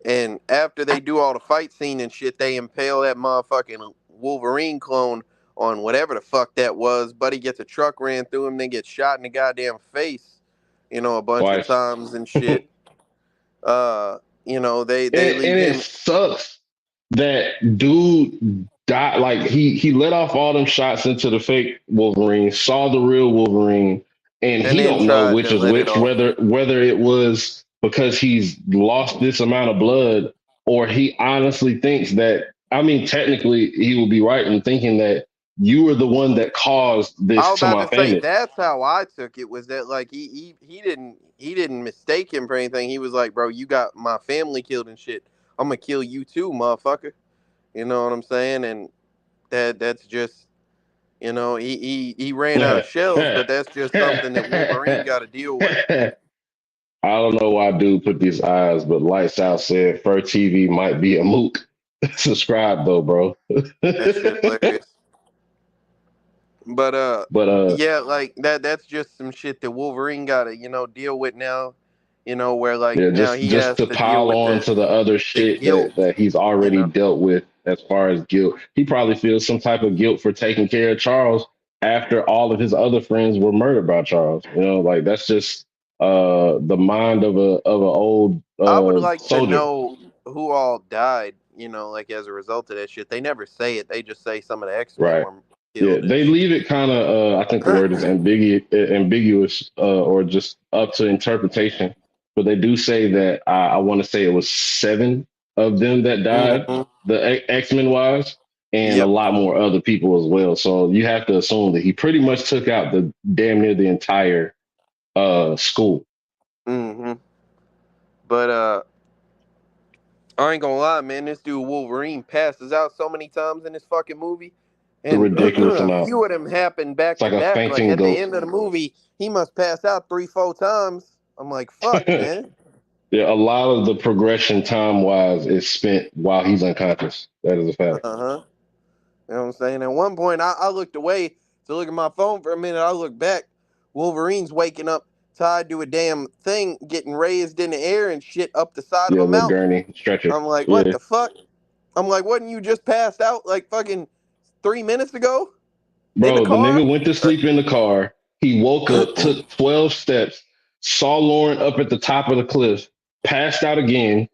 and after they do all the fight scene and shit, they impale that motherfucking Wolverine clone on whatever the fuck that was. Buddy gets a truck ran through him, then gets shot in the goddamn face, a bunch of Twice. times and shit. They And leave it him sucks that dude died. Like he let off all them shots into the fake Wolverine, saw the real Wolverine, and and he then don't know tried which to is let it which. off. Whether it was because he's lost this amount of blood, or he honestly thinks that I mean, technically, he will be right in thinking that you were the one that caused I this was to about my to say family. that's how I took it. Was that like he didn't mistake him for anything. He was like, bro, you got my family killed and shit. I'm gonna kill you too, motherfucker. You know what I'm saying? And that's just he ran out of shells, but that's just something that Wolverine got to deal with. I don't know why dude put these eyes, but Lights Out said Fur TV might be a mook. Subscribe though, bro. That shit hilarious. But But yeah, like that's just some shit that Wolverine got to deal with now. Where like yeah, now just he just has to to deal pile with on to the other the shit guilt. that he's You already know. dealt with as far as guilt. He probably feels some type of guilt for taking care of Charles after all of his other friends were murdered by Charles. Like that's just the mind of a old I would like to soldier. know who all died. Like as a result of that shit. They never say it. They just say some of the X Men Right. were Yeah, killed and they shit. leave it kind of. I think the word is ambiguous, or just up to interpretation. But they do say that I want to say it was 7 of them that died, Hmm. the X Men wise, and a Yep. lot more other people as well. So you have to assume that he pretty much took out the damn near the entire school. Hmm. But I ain't gonna lie, man. This dude Wolverine passes out so many times in this fucking movie, It's a and ridiculous a amount. few of them happen It's back like to a back. Like fainting at the goat. end of the movie, he must pass out 3, 4 times. I'm like, fuck, man. Yeah, a lot of the progression time wise is spent while he's unconscious. That is a Uh fact. huh. You know what I'm saying? At one point, I looked away to look at my phone for a minute. I looked back. Wolverine's waking up, tied to a damn thing, getting raised in the air and shit up the side of Yeah, a little mountain. gurney stretcher. I'm like, what Yeah. the fuck? I'm like, wasn't you just passed out like fucking 3 minutes ago in the Bro, the car? nigga went to sleep in the car. He woke up, took 12 steps, saw Lauren up at the top of the cliff, passed out again,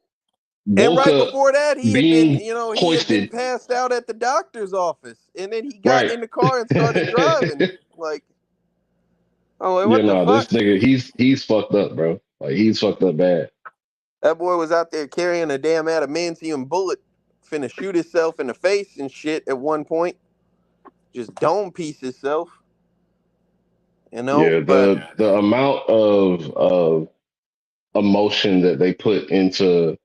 And woke right up before that, being he had been hoisted. passed out at the doctor's office, and then he got Right. in the car and started driving. Like, I'm like, Yeah, what the no, this fuck? nigga, he's fucked up, bro. Like he's fucked up bad. That boy was out there carrying a damn adamantium bullet, finna shoot himself in the face and shit at one point. Just dome piece himself, Yeah, But the amount of emotion that they put into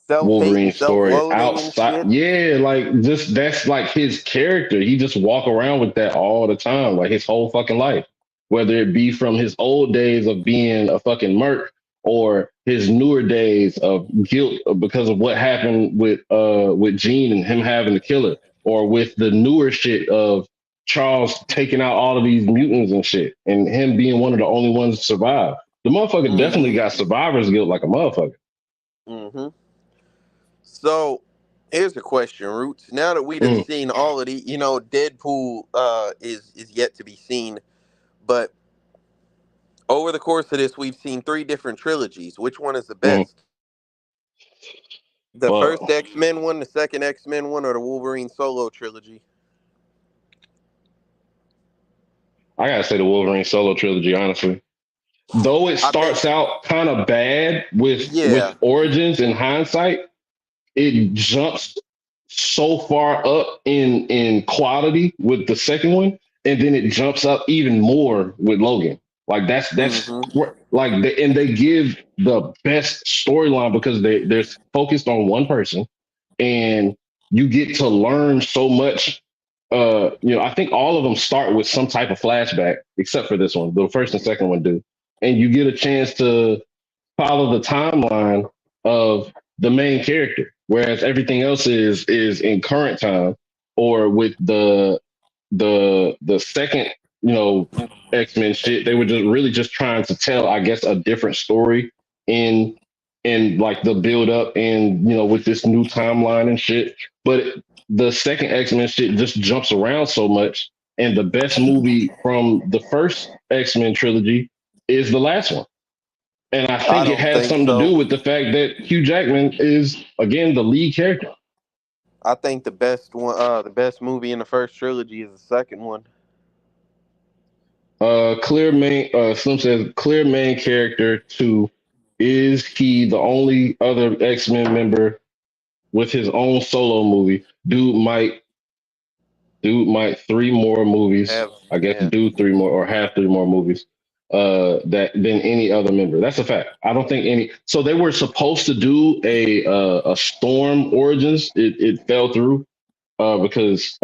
self hate and Wolverine self story loathing and outside. shit. Yeah, like just that's like his character. He just walk around with that all the time, like his whole fucking life. Whether it be from his old days of being a fucking merc or his newer days of guilt because of what happened with Jean and him having to kill her, or with the newer shit of Charles taking out all of these mutants and shit, and him being one of the only ones to survive. The motherfucker definitely Mm-hmm. got survivor's guilt like a motherfucker. Mm-hmm. So here's a question, Roots. Now that we done Mm, seen all of the, Deadpool is yet to be seen, but over the course of this, we've seen 3 different trilogies. Which one is the mm. best? The first Well, X-Men one, the second X-Men one, or the Wolverine solo trilogy? I gotta say the Wolverine solo trilogy, honestly. Though it I think, starts out kind of bad with yeah. Origins in hindsight, it jumps so far up in quality with the second one, and then it jumps up even more with Logan. Like that's Mm-hmm. like and they give the best storyline because they're focused on one person, and you get to learn so much. I think all of them start with some type of flashback, except for this one. The first and second one do, and you get a chance to follow the timeline of the main character, whereas everything else is in current time, or with the second, X-Men shit, they were just really just trying to tell, I guess, a different story in in like the build up and with this new timeline and shit. But the second X-Men shit just jumps around so much. And the best movie from the first X-Men trilogy is the last one. And I I think it don't has think something to so. do with the fact that Hugh Jackman is again the lead character. I think the best movie in the first trilogy is the second one. Clear main. Slim says clear main character two. Is he the only other X Men member with his own solo movie. Dude might 3 more movies. Have I guess yeah. do 3 more or have 3 more movies that than any other member. That's a fact. I don't think any. So they were supposed to do a Storm Origins. It fell through because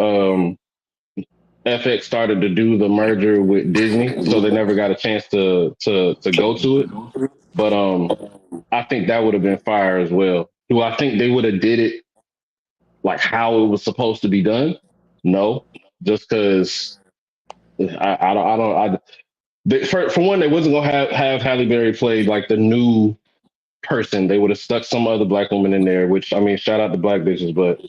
FX started to do the merger with Disney, so they never got a chance to go to it. But I think that would have been fire as well. Do I think they would have did it like how it was supposed to be done? No, just because I don't. For one, they wasn't gonna have Halle Berry play like the new person. They would have stuck some other black woman in there. Which I mean, shout out to black bitches, but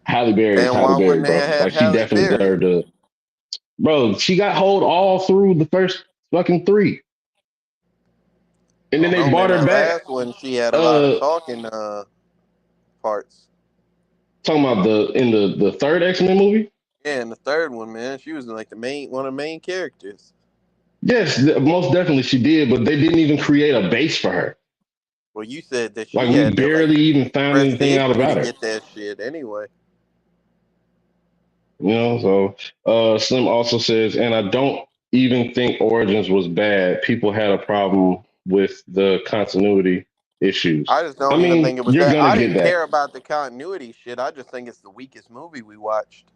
Halle Berry is And Halle why Berry, wouldn't they bro. have had Like she Halle definitely Berry? deserved to. Bro, she got hold all through the first fucking three, I and then don't they know, brought man. her That back. last one, she had a lot of Uh, talking parts. talking about the third X Men movie. Yeah, and the third one, man, she was like the main one of the main characters. Yes, most definitely she did, but they didn't even create a base for her. Well, you said that Like she we had to like barely even found press anything out issue to about her. get that shit anyway. So Slim also says, and I don't even think Origins was bad. People had a problem with the continuity issues. I just I don't even think mean, it was you're that. gonna I get didn't that. care about the continuity shit. I just think it's the weakest movie we watched.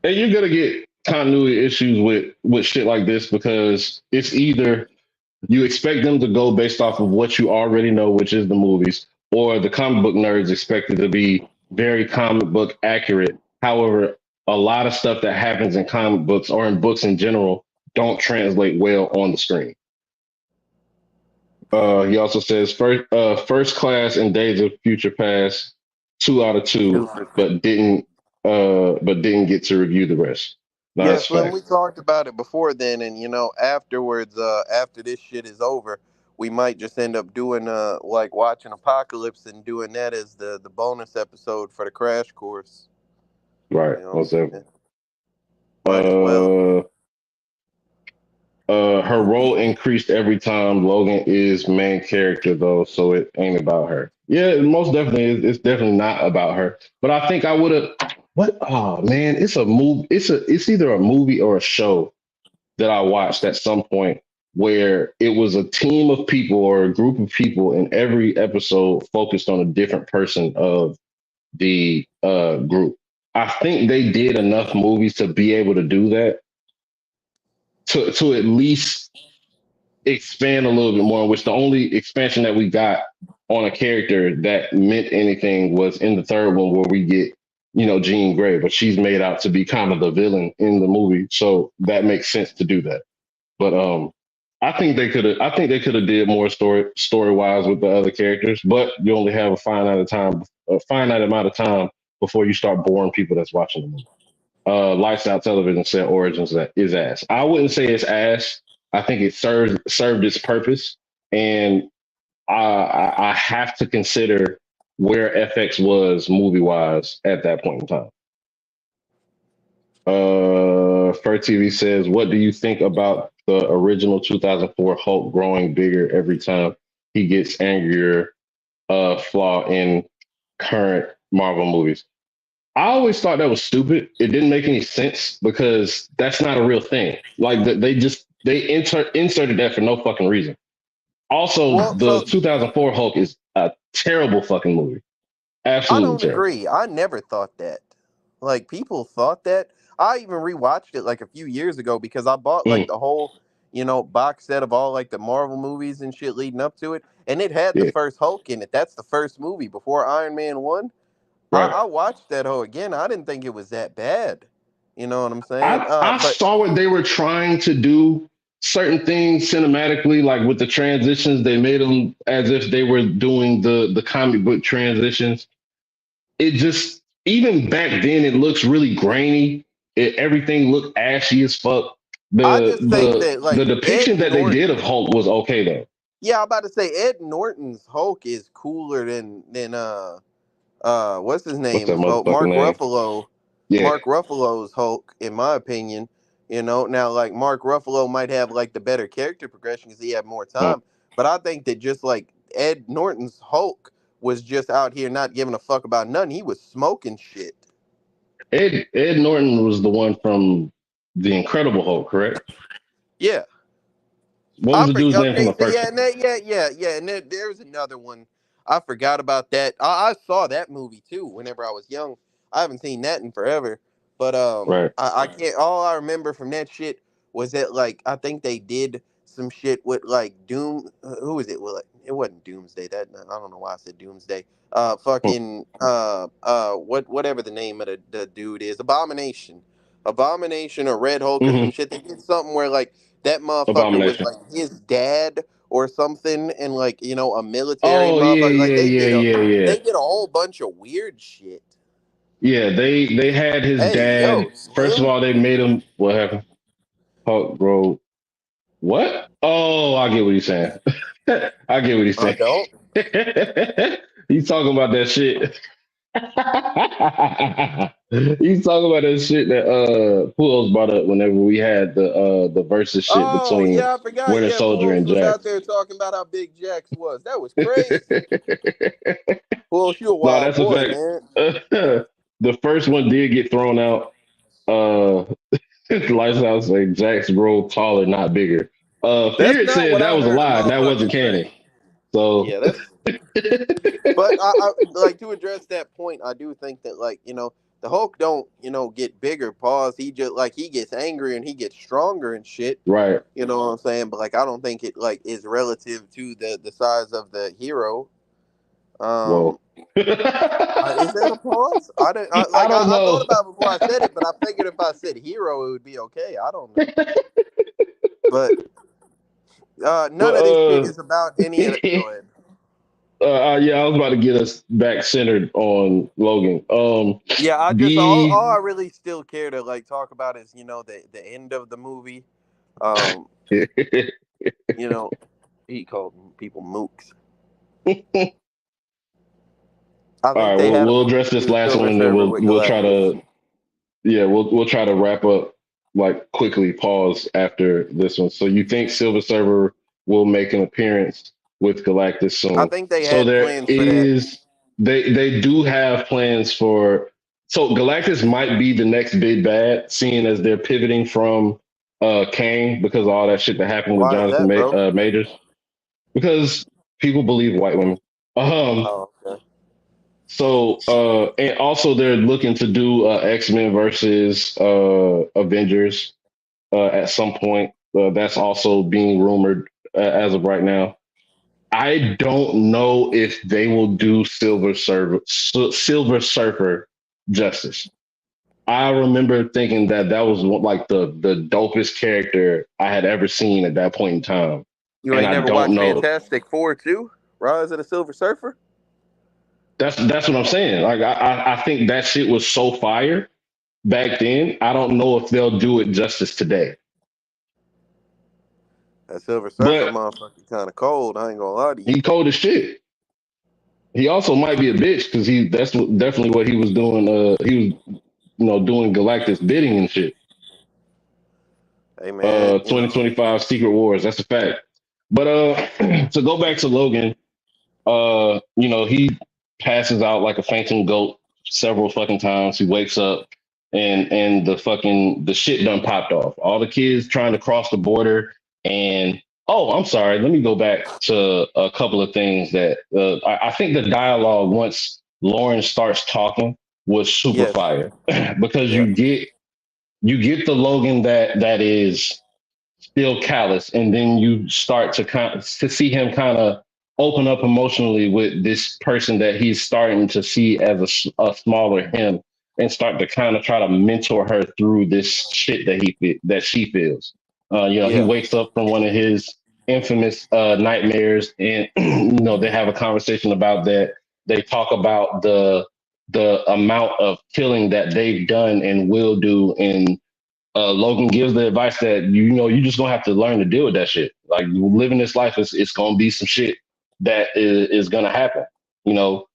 And you're gonna get continuity issues with shit like this because it's either you expect them to go based off of what you already know, which is the movies, or the comic book nerds expect it to be very comic book accurate. However, a lot of stuff that happens in comic books or in books in general don't translate well on the screen. He also says first class and Days of Future Past, 2 out of 2, but didn't get to review the rest. No, Yeah, that's Slim, fact. we talked about it before then, and afterwards, after this shit is over, we might just end up doing like watching Apocalypse and doing that as the bonus episode for the crash course. Right. You know what Most I'm definitely. saying? Might as well. Her role increased every time Logan is main character though, so it ain't about her. Yeah, it most definitely is. It's definitely not about her. But I think I would have. What? Oh man, it's a move. It's either a movie or a show that I watched at some point where it was a team of people or a group of people, and every episode focused on a different person of the group. I think they did enough movies to be able to do that to at least expand a little bit more, in which the only expansion that we got on a character that meant anything was in the third one where we get, Jean Grey, but she's made out to be kind of the villain in the movie. So that makes sense to do that. But I think they could have did more story wise with the other characters, but you only have a finite amount of time before you start boring people that's watching the movie. Lifestyle Television said Origins that is ass. I wouldn't say it's ass. I think it served its purpose, and I have to consider where FX was movie wise at that point in time. Fur TV says, "What do you think about the original 2004 Hulk growing bigger every time he gets angrier? Flaw in current Marvel movies." I always thought that was stupid. It didn't make any sense because that's not a real thing. Like they inserted that for no fucking reason. Also, Well, the so 2004 Hulk is a terrible fucking movie. I Absolutely don't terrible. agree. I never thought that. Like people thought that. I even rewatched it like a few years ago because I bought like Mm, the whole, box set of all like the Marvel movies and shit leading up to it, and it had the yeah, first Hulk in it. That's the first movie before Iron Man 1. right. I watched that whole again. I didn't think it was that bad. You know what I'm saying? I But saw what they were trying to do. Certain things cinematically, like with the transitions, they made them as if they were doing the comic book transitions. It just even back then it looks really grainy. Everything looked ashy as fuck. I The just think the that the like Ed depiction that they did Norton. of Hulk was okay though. Yeah, I'm about to say Ed Norton's Hulk is cooler than what's his What's that name's Hulk? motherfucking name? Yeah, Mark Ruffalo's Hulk, in my opinion. Now like Mark Ruffalo might have like the better character progression because he had more uh, time, but I think that just like Ed Norton's Hulk was just out here not giving a fuck about nothing. He was smoking shit. Ed Norton was the one from the Incredible Hulk, correct? Yeah. What was the dude's name from Okay, the so first yeah, one? and yeah, and there's another one. I forgot about that. I saw that movie too whenever I was young. I haven't seen that in forever. But Right. I can't. All I remember from that shit was that like I think they did some shit with like Doom. Who was it? Well, like, it wasn't Doomsday. That I don't know why I said Doomsday. Hmm. Fucking whatever the name of the dude is, Abomination or Red Hulk or some Mm-hmm. shit. They did something where like that motherfucker was Abomination. like his dad or something, and like a military Oh yeah, motherfucker. Like yeah, yeah, yeah, yeah. they did a whole bunch of weird shit. Yeah, they had his Hey yo, dad. First of Slim. all, they made him what happened? Hulk bro. What? Oh, I get what he's saying. I get what he's I saying. don't. He's talking about that shit. He's talking about that shit that Pools brought up whenever we had the versus shit Oh between yeah, I forgot. Winter Yeah, Soldier Bulls and was out Jax. there talking about how big Jax was. That was crazy. Bulls, you a No, wild that's a boy, fact. man. The first one did get thrown out. Uh, Lifestyle say Jax bro taller, not bigger. That's Feared not said what that I was a heard a lie. That motherfucker wasn't canon. say. So Yeah, that's. But I like to address that point. I do think that like the Hulk don't get bigger. Pause. He just like he gets angry and he gets stronger and shit. right. You know what I'm saying? But like I don't think it like is relative to the size of the hero. Whoa. Um, is that I a pause? I didn't. don't I thought know. about it before I said it, but I figured if I said hero, it would be okay. I don't know, but none But of this shit is about any of the. Go ahead. yeah, I was about to get us back centered on Logan. Yeah, I just The all I really still care to like talk about is the end of the movie. Um, you know, he called people mooks. I All think right, they had a we'll movie address to this do last one Silver and then Surfer we'll with we'll try Galactus. to yeah, we'll try to wrap up like quickly pause after this one. So you think Silver Surfer will make an appearance with Galactus I soon. think they So had there plans for that. is they do have plans for so Galactus might be the next big bad, seeing as they're pivoting from Kang because of all that shit that happened with Why is Jonathan that, bro? Majors. Because people believe white women. Um Oh, okay. so and also they're looking to do X-Men versus Avengers at some point. That's also being rumored as of right now. I don't know if they will do Silver Surfer justice. I remember thinking that that was like the dopest character I had ever seen at that point in time, You and ain't I never don't watched know. Fantastic Four too? Rise of the Silver Surfer? That's what I'm saying. Like I think that shit was so fire back then. I don't know if they'll do it justice today. That Silver Surfer But motherfucker kind of cold. I ain't gonna lie to you. he cold as shit. He also might be a bitch because definitely what he was doing. He was doing Galactus bidding and shit. Hey man, 2025 Secret Wars. That's a fact. But to go back to Logan, he passes out like a fainting goat several fucking times. He wakes up and the shit done popped off. All the kids trying to cross the border and oh, I'm sorry. Let me go back to a couple of things that I think the dialogue once Lauren starts talking was super yes, fire because yeah, you get the Logan that is still callous, and then you start to see him kind of open up emotionally with this person that he's starting to see as a smaller him, and start to kind of try to mentor her through this shit that she feels. He yeah, wakes up from one of his infamous nightmares, and they have a conversation about that. They talk about the amount of killing that they've done and will do, and Logan gives the advice that you just gonna have to learn to deal with that shit. Like living this life is it's gonna be some shit that is gonna happen. You know,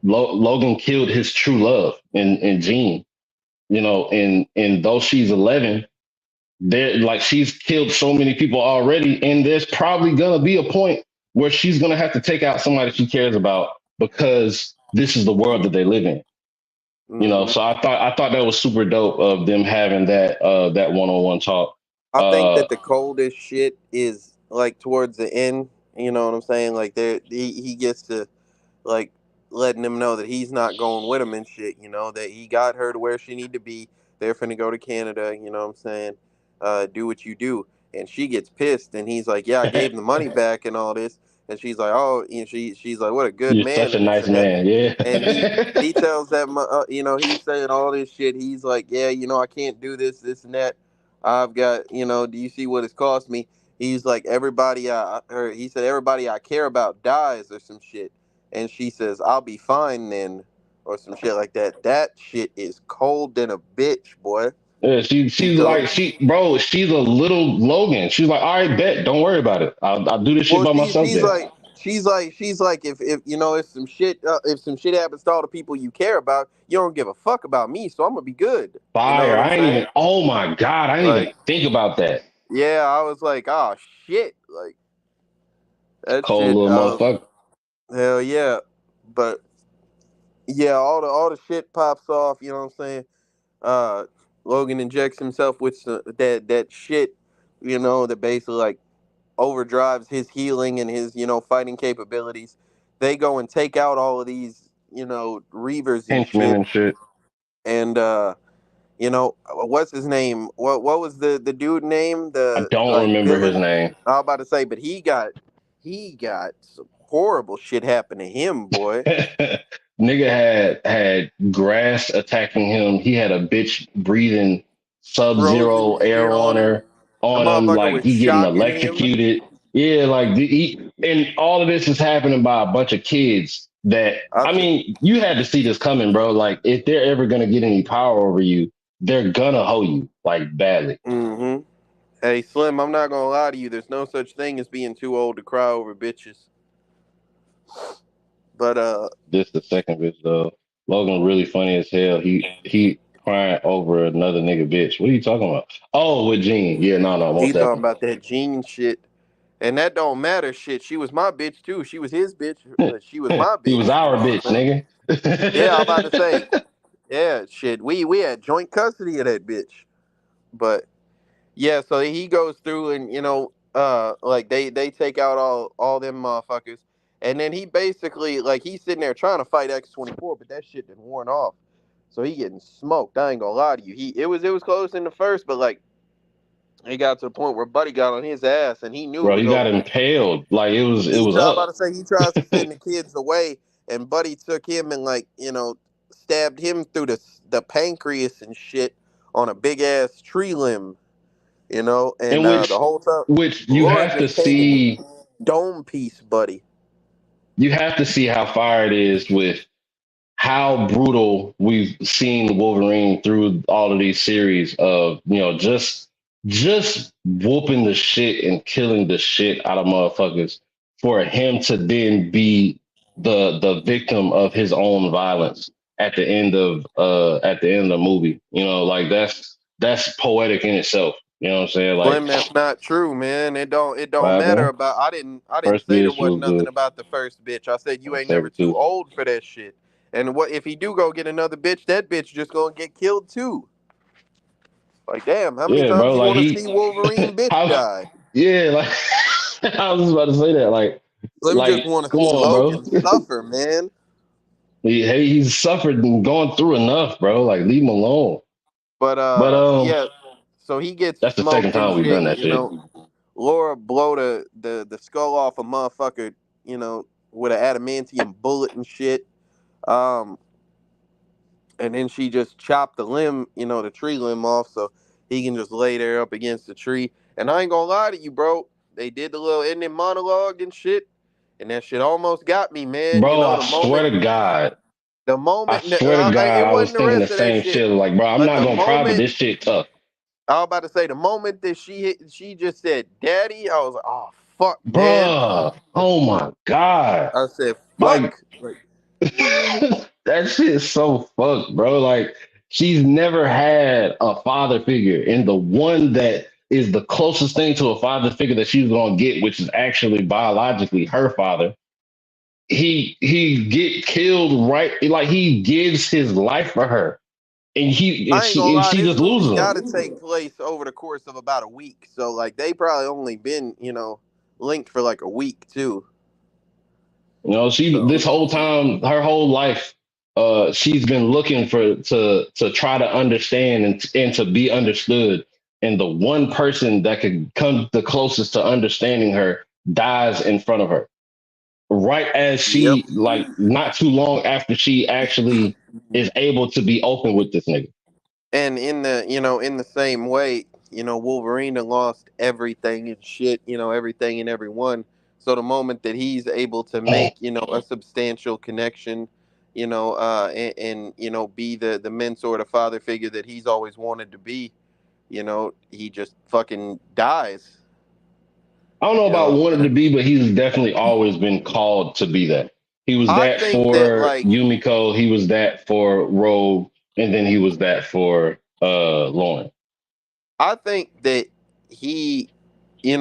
Logan killed his true love in Jean. And though she's 11, there like she's killed so many people already, and there's probably gonna be a point where she's gonna have to take out somebody she cares about because this is the world that they live in. You know, Hmm. so I thought that was super dope of them having that one on one talk. I think Uh, that the coldest shit is like towards the end. You know what I'm saying? Like there, he gets to like letting them know that he's not going with him and shit. You know that he got her to where she need to be. They're finna go to Canada. You know what I'm saying? Do what you do. And she gets pissed, and he's like, "Yeah, I gave him the money back and all this." And she's like, "Oh," and she's like, "What a good you're man," such a and this nice and that. man. Yeah. And he tells that you know, he's saying all this shit. He's like, "Yeah, you know, I can't do this and that. I've got, you know, do you see what it's cost me?" He's like, "Everybody or he said everybody I care about dies or some shit." And she says, "I'll be fine then," or some shit like that. That shit is cold than a bitch, boy. Yeah, She she's told, like she's a little Logan. She's like, all right, bet, don't worry about it. I'll do this shit well, by myself she's then. like, she's like, if you know, if some shit happens to all the people you care about, you don't give a fuck about me, so I'm gonna be good. You know Fire. what I'm I ain't saying? even. Oh my god, I didn't even Like, think about that. yeah, I was like, oh shit, like that Cold shit. little motherfucker. Hell yeah, but yeah, all the shit pops off. You know what I'm saying? uh Logan injects himself with that shit, you know, that basically like overdrives his healing and his, you know, fighting capabilities. They go and take out all of these, you know, reavers and Henchmen shit. and shit. And you know, what's his name? What was the dude name? I The don't like remember his villain. name. I was about to say, but he got some horrible shit happen to him, boy. Nigga had grass attacking him. He had a bitch breathing Frozen sub-zero shit air on him. The on him, motherfucker like was he getting shocking him. electrocuted. Yeah, like and all of this is happening by a bunch of kids that I I said, mean, you had to see this coming, bro. Like if they're ever gonna get any power over you, they're gonna hoe you like badly. mm-hmm. Hey, Slim, I'm not gonna lie to you. There's no such thing as being too old to cry over bitches. But This the second bitch though. Logan really funny as hell. He crying over another nigga bitch. What are you talking about? Oh, with Gene. Yeah, no, he most talking definitely. about that Jean shit, and that don't matter. Shit, she was my bitch too. She was his bitch, but she was my He was bitch. You our know what bitch, I'm saying? Yeah, I'm about to nigga. say, yeah, shit. We had joint custody of that bitch, but yeah. So he goes through and, you know, like they take out all them motherfuckers, and then he basically like he's sitting there trying to fight X-24, but that shit didn't worn off. So he getting smoked. I ain't gonna lie to you. It was close in the first, but like it got to the point where Buddy got on his ass and he knew it Bro, was he got over with. impaled. Like it He was tried about up. to say he tries to send the kids away, and Buddy took him and, like, you know, stabbed him through the pancreas and shit on a big ass tree limb, you know, and In the whole time which you Laura have to just came and see dome piece Buddy. how far it is with how brutal we've seen Wolverine through all of these series of, just whooping the shit and killing the shit out of motherfuckers for him to then be the victim of his own violence at the end of the movie. You know, like that's poetic in itself. You know what I'm saying? Like, Slim, that's not true, man. It don't what matter happened? about. I didn't First say there bitch wasn't was nothing the about the first bitch. I said you ain't never saber too tooth. old for that shit. And what if he do go get another bitch? That bitch just gonna get killed too. Like, damn, how many Yeah, times bro. you Like want to he see Wolverine bitch how die? yeah, like I was about to say that. Slim just Like, want to come see on, bro. Logan suffer, man. He's suffered and gone through enough, bro. Like, leave him alone. But But yeah. So he gets that's the second smoked and time we've done shit. that You shit. know, Laura blow the skull off a motherfucker. You know, with an adamantium bullet and shit. Um, and then she just chopped the limb, you know, the tree limb off, so he can just lay there up against the tree. And I ain't gonna lie to you, bro. They did the little ending monologue and shit, and that shit almost got me, man. You Bro, know, I swear to God. the I moment, swear to God, it I was wasn't the thinking the rest of that same shit, shit. Like, bro, I'm but not the gonna cry, but moment this shit tough. I was about to say, the moment that she just said, "Daddy," I was like, "Oh fuck, man." Bruh. Oh my God. I said, Like, "Fuck." Like, that shit is so fucked, bro. Like, she's never had a father figure. And the one that is the closest thing to a father figure that she's gonna get, which is actually biologically her father. He get killed right, like he gives his life for her, and I ain't gonna lie, she this just movie loses him. got to take place over the course of about a week. So like they probably only been linked for like a week too. You know, she So this whole time, her whole life, she's been looking for to try to understand and to be understood. And the one person that could come the closest to understanding her dies in front of her. Right as yep. she like not too long after she actually is able to be open with this nigga. And in the in the same way, Wolverine had lost everything and shit, everything and everyone. So the moment that he's able to make a substantial connection, and be the mentor, the father figure that he's always wanted to be, he just fucking dies. I don't know You know about what I'm wanted to saying? be, but he's definitely always been called to be that. He was I that think that for like Yumiko, he was that for Rogue, and then he was that for Lauren. I think that he,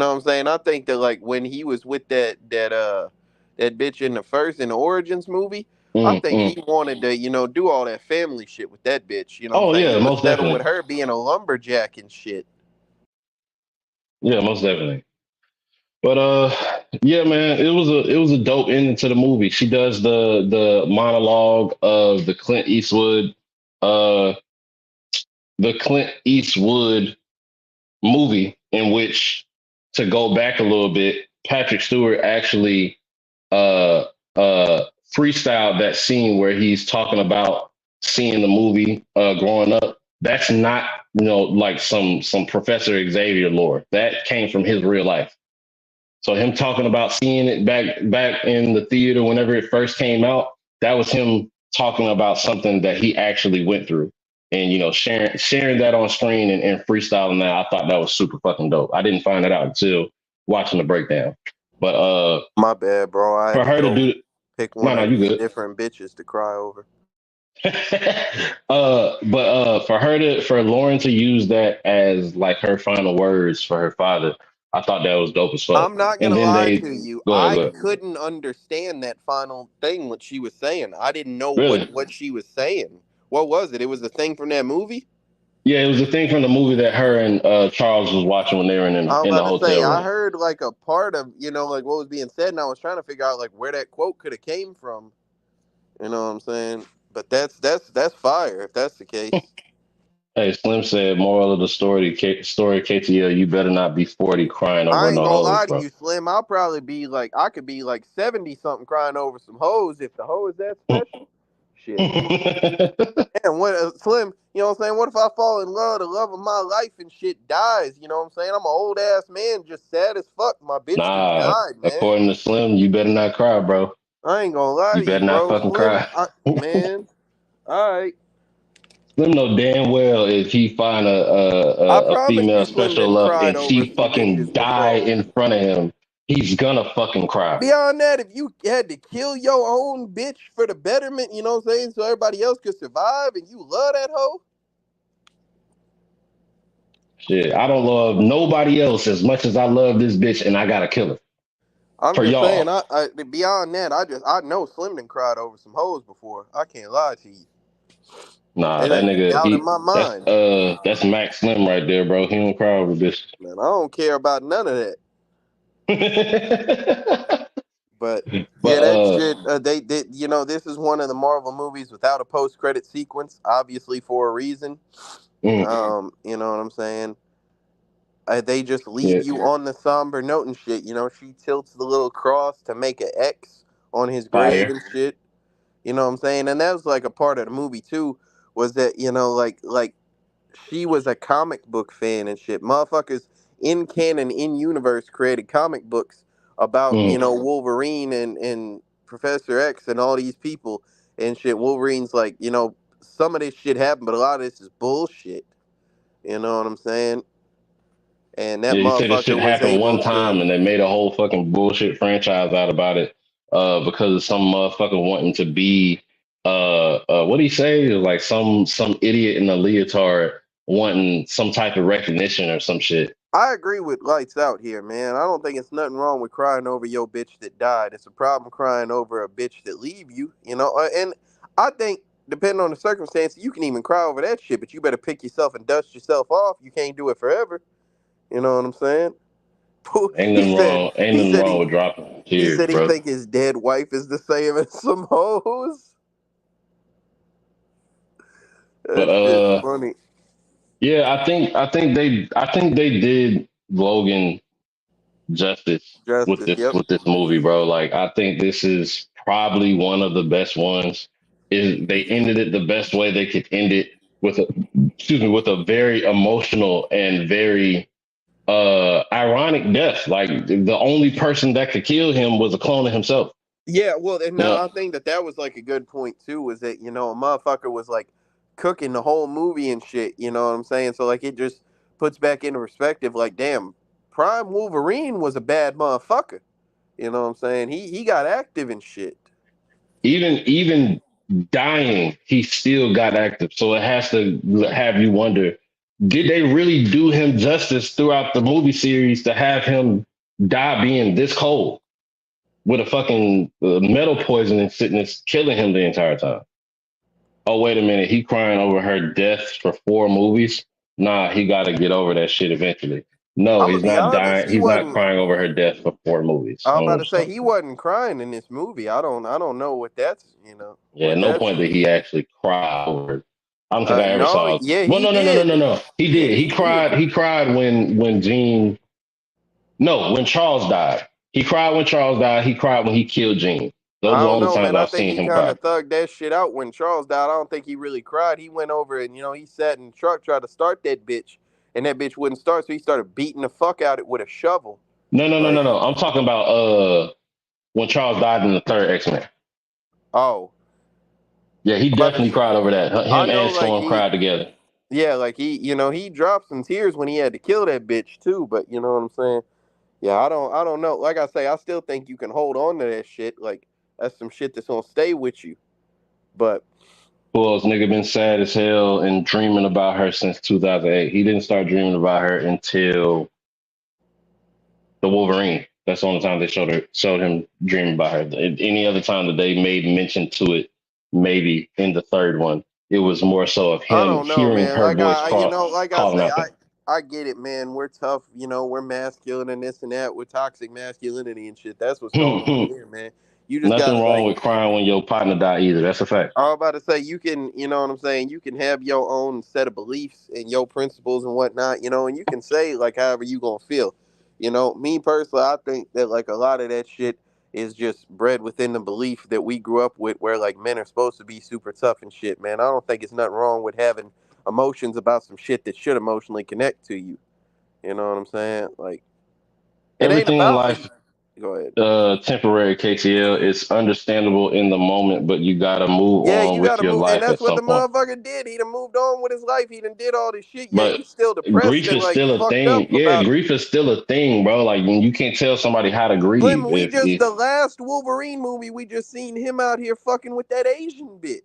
what I'm saying. I think that like when he was with that bitch in the Origins movie, I think Mm. he wanted to do all that family shit with that bitch. You know what I'm Oh saying? He yeah, was most settled with definitely. her being a lumberjack and shit. Yeah, most definitely. But yeah, man, it was a dope ending to the movie. She does the monologue of uh the Clint Eastwood movie in which, to go back a little bit, Patrick Stewart actually uh freestyled that scene where he's talking about seeing the movie growing up. That's not, like some Professor Xavier lore. That came from his real life. So him talking about seeing it back in the theater whenever it first came out, that was him talking about something that he actually went through. And sharing that on screen and freestyling that, I thought that was super fucking dope. I didn't find that out until watching the breakdown. But My bad, bro. I for had to her to go do pick no, one no, of you these good. different bitches to cry over. But for Lauren to use that as like her final words for her father, I thought that was dope as fuck. I'm not And gonna then lie they to you. go ahead, I go ahead. couldn't understand that final thing what she was saying. I didn't know what Really? what she was saying. What was it? It was the thing from that movie. Yeah, it was a thing from the movie that her and Charles was watching when they were I was in the about to say hotel I room. heard like a part of like what was being said, and I was trying to figure out like where that quote could have came from. You know what I'm saying? But that's fire if that's the case. Hey, Slim said, moral of the story, KTL, you better not be 40 crying I over ain't no gonna hoes, lie to bro. you, Slim. I'll probably be like I could be like 70 something crying over some hoes if the hoe is that special. Shit. And what Slim, you know what I'm saying? What if I fall in love, the love of my life and shit dies? You know what I'm saying? I'm an old ass man, just sad as fuck. My bitch just Nah, died, man. according to Slim, you better not cry, bro. I ain't gonna lie You to you, better not bro. fucking Slim, cry. man. All right. Slim know damn well if he find I a promise female you, Slim special didn't love cried and over she some fucking bitches die before. in front of him, he's gonna fucking cry. Beyond that, if you had to kill your own bitch for the betterment, you know what I'm saying, so everybody else could survive, and you love that hoe, Shit, I don't love nobody else as much as I love this bitch, and I gotta kill her I'm for just saying. y'all. Beyond that, I know Slim done cried over some hoes before. I can't lie to you. Nah, It that ain't a nigga, doubt in my mind. that's Max Slim right there, bro. He don't cry over this. Man, I don't care about none of that. But But yeah, that shit. They did. This is one of the Marvel movies without a post-credit sequence, obviously for a reason. mm, You know what I'm saying? They just leave yeah, you on the somber note and shit. She tilts the little cross to make an X on his grave fire. and shit. You know what I'm saying? And that was like a part of the movie too. Was that like she was a comic book fan and shit. Motherfuckers in canon, in universe, created comic books about Mm. Wolverine and Professor X and all these people and shit. Wolverine's like some of this shit happened, but a lot of this is bullshit. You know what I'm saying? And that Yeah, he said this motherfucker shit was happened one able to. time and they made a whole fucking bullshit franchise out about it. Because of some motherfucker wanting to be what do he say? It was like some idiot in a leotard wanting some type of recognition or some shit. I agree with Lights Out here, man. I don't think it's nothing wrong with crying over your bitch that died. It's a problem crying over a bitch that leave you, you know. And I think, depending on the circumstances, you can even cry over that shit, but you better pick yourself and dust yourself off. You can't do it forever. You know what I'm saying? Ain't He nothing said. wrong. Ain't He nothing said wrong he. with dropping He tears, said he bro. think his dead wife is the same as some hoes. But That shit's funny. yeah, I think they did Logan justice with Justice. this Yep. with this movie, bro. Like I think this is probably one of the best ones. Is they ended it the best way they could end it with a with a very emotional and very ironic death. Like the only person that could kill him was a clone of himself. Yeah, well, and You now know, I think that was like a good point too. Was that a motherfucker was like cooking the whole movie and shit. You know what I'm saying? So like it just puts back into perspective. Like, damn, Prime Wolverine was a bad motherfucker. You know what I'm saying? He got active and shit. even dying, he still got active. So it has to have you wonder, did they really do him justice throughout the movie series to have him die being this cold with a fucking metal poisoning sickness killing him the entire time? Oh, wait a minute. He crying over her death for 4 movies? Nah, he got to get over that shit eventually. No, I'm gonna he's be not honest. dying. He He's not wasn't. crying over her death for 4 movies. I I'm don't know about what to you're say talking he about. wasn't crying in this movie. I don't know what that's Yeah, what no that's. point that he actually cried over it. I don't think I ever No, saw it. yeah, Well, he no, no, no, no, did. no, no. He Yeah, did. He he did. cried. He cried when Gene. No, when Charles died. He cried when Charles died. He cried when he killed Gene. Those I are the don't only know, times man. I I've think seen he him kind cry. of thugged that shit out when Charles died. I don't think he really cried. He went over and he sat in the truck, tried to start that bitch, and that bitch wouldn't start, so he started beating the fuck out of it with a shovel. No, no, no, no, Like, no. I'm talking about when Charles died in the third X Men. oh, Yeah, he I'm about definitely to. cried over that. I Him know, and like Storm he, cried together. yeah, like he dropped some tears when he had to kill that bitch too. But you know what I'm saying? Yeah, I don't know. Like I say, I still think you can hold on to that shit. Like that's some shit that's gonna stay with you. But Who else? Nigga been sad as hell and dreaming about her since 2008. He didn't start dreaming about her until the Wolverine. That's the only time they showed him dreaming about her. Any other time that they made mention to it, maybe in the third one, it was more so of I him don't know, hearing man. her Like voice like I calling say, out to I get it, man. We're tough, we're masculine and this and that. We're toxic masculinity and shit. That's what's going on him. here, man. You just Nothing gotta wrong like with crying when your partner died either. That's a fact. I was about to say you can, you know what I'm saying. You can have your own set of beliefs and your principles and whatnot, and you can say like however you gonna feel. Me personally, I think that like a lot of that shit is just bred within the belief that we grew up with, where like men are supposed to be super tough and shit. Man, I don't think it's nothing wrong with having emotions about some shit that should emotionally connect to you. You know what I'm saying? Like it ain't Everything in about life, me. Go ahead. temporary KTL. It's understandable in the moment, but you gotta move Yeah, on you with gotta your move, and life that's at what some the point. motherfucker did. He done moved on with his life. He done did all this shit. Yeah, But you still depressed grief and is like still a fucked thing. up Yeah, about it. grief is still a thing, bro. Like you can't tell somebody how to grieve Slim, we if just the last Wolverine movie, we just seen him out here fucking with that Asian bitch.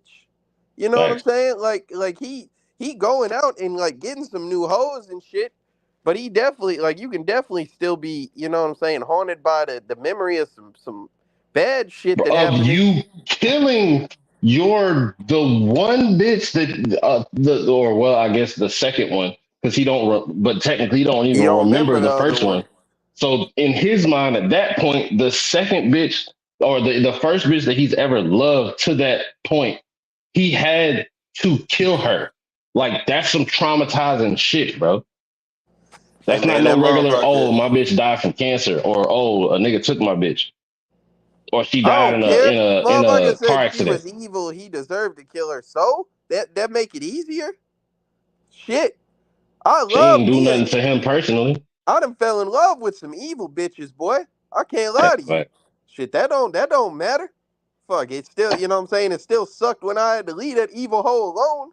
You know what I'm facts. saying? Like he going out and like getting some new hoes and shit. But he definitely like you can definitely still be, you know what I'm saying, haunted by the memory of some bad shit that Of happened. you killing the one bitch that the or well I guess the second one because he don't but technically he don't You even don't remember remember the the other first one. one. So in his mind at that point the second bitch or the first bitch that he's ever loved to that point he had to kill her. Like that's some traumatizing shit, bro. Hey That's not man, that no regular, motherfucker. oh, my bitch died from cancer, or oh, a nigga took my bitch, or she I died don't in a care. in a in Motherfucker a car said she accident. was evil. He deserved to kill her. So that make it easier. Shit. I She love ain't do me. nothing to him personally. I done fell in love with some evil bitches, boy. I can't lie to you. Like, Shit, that don't matter. Fuck, it still, you know what I'm saying? It still sucked when I had to leave that evil hoe alone.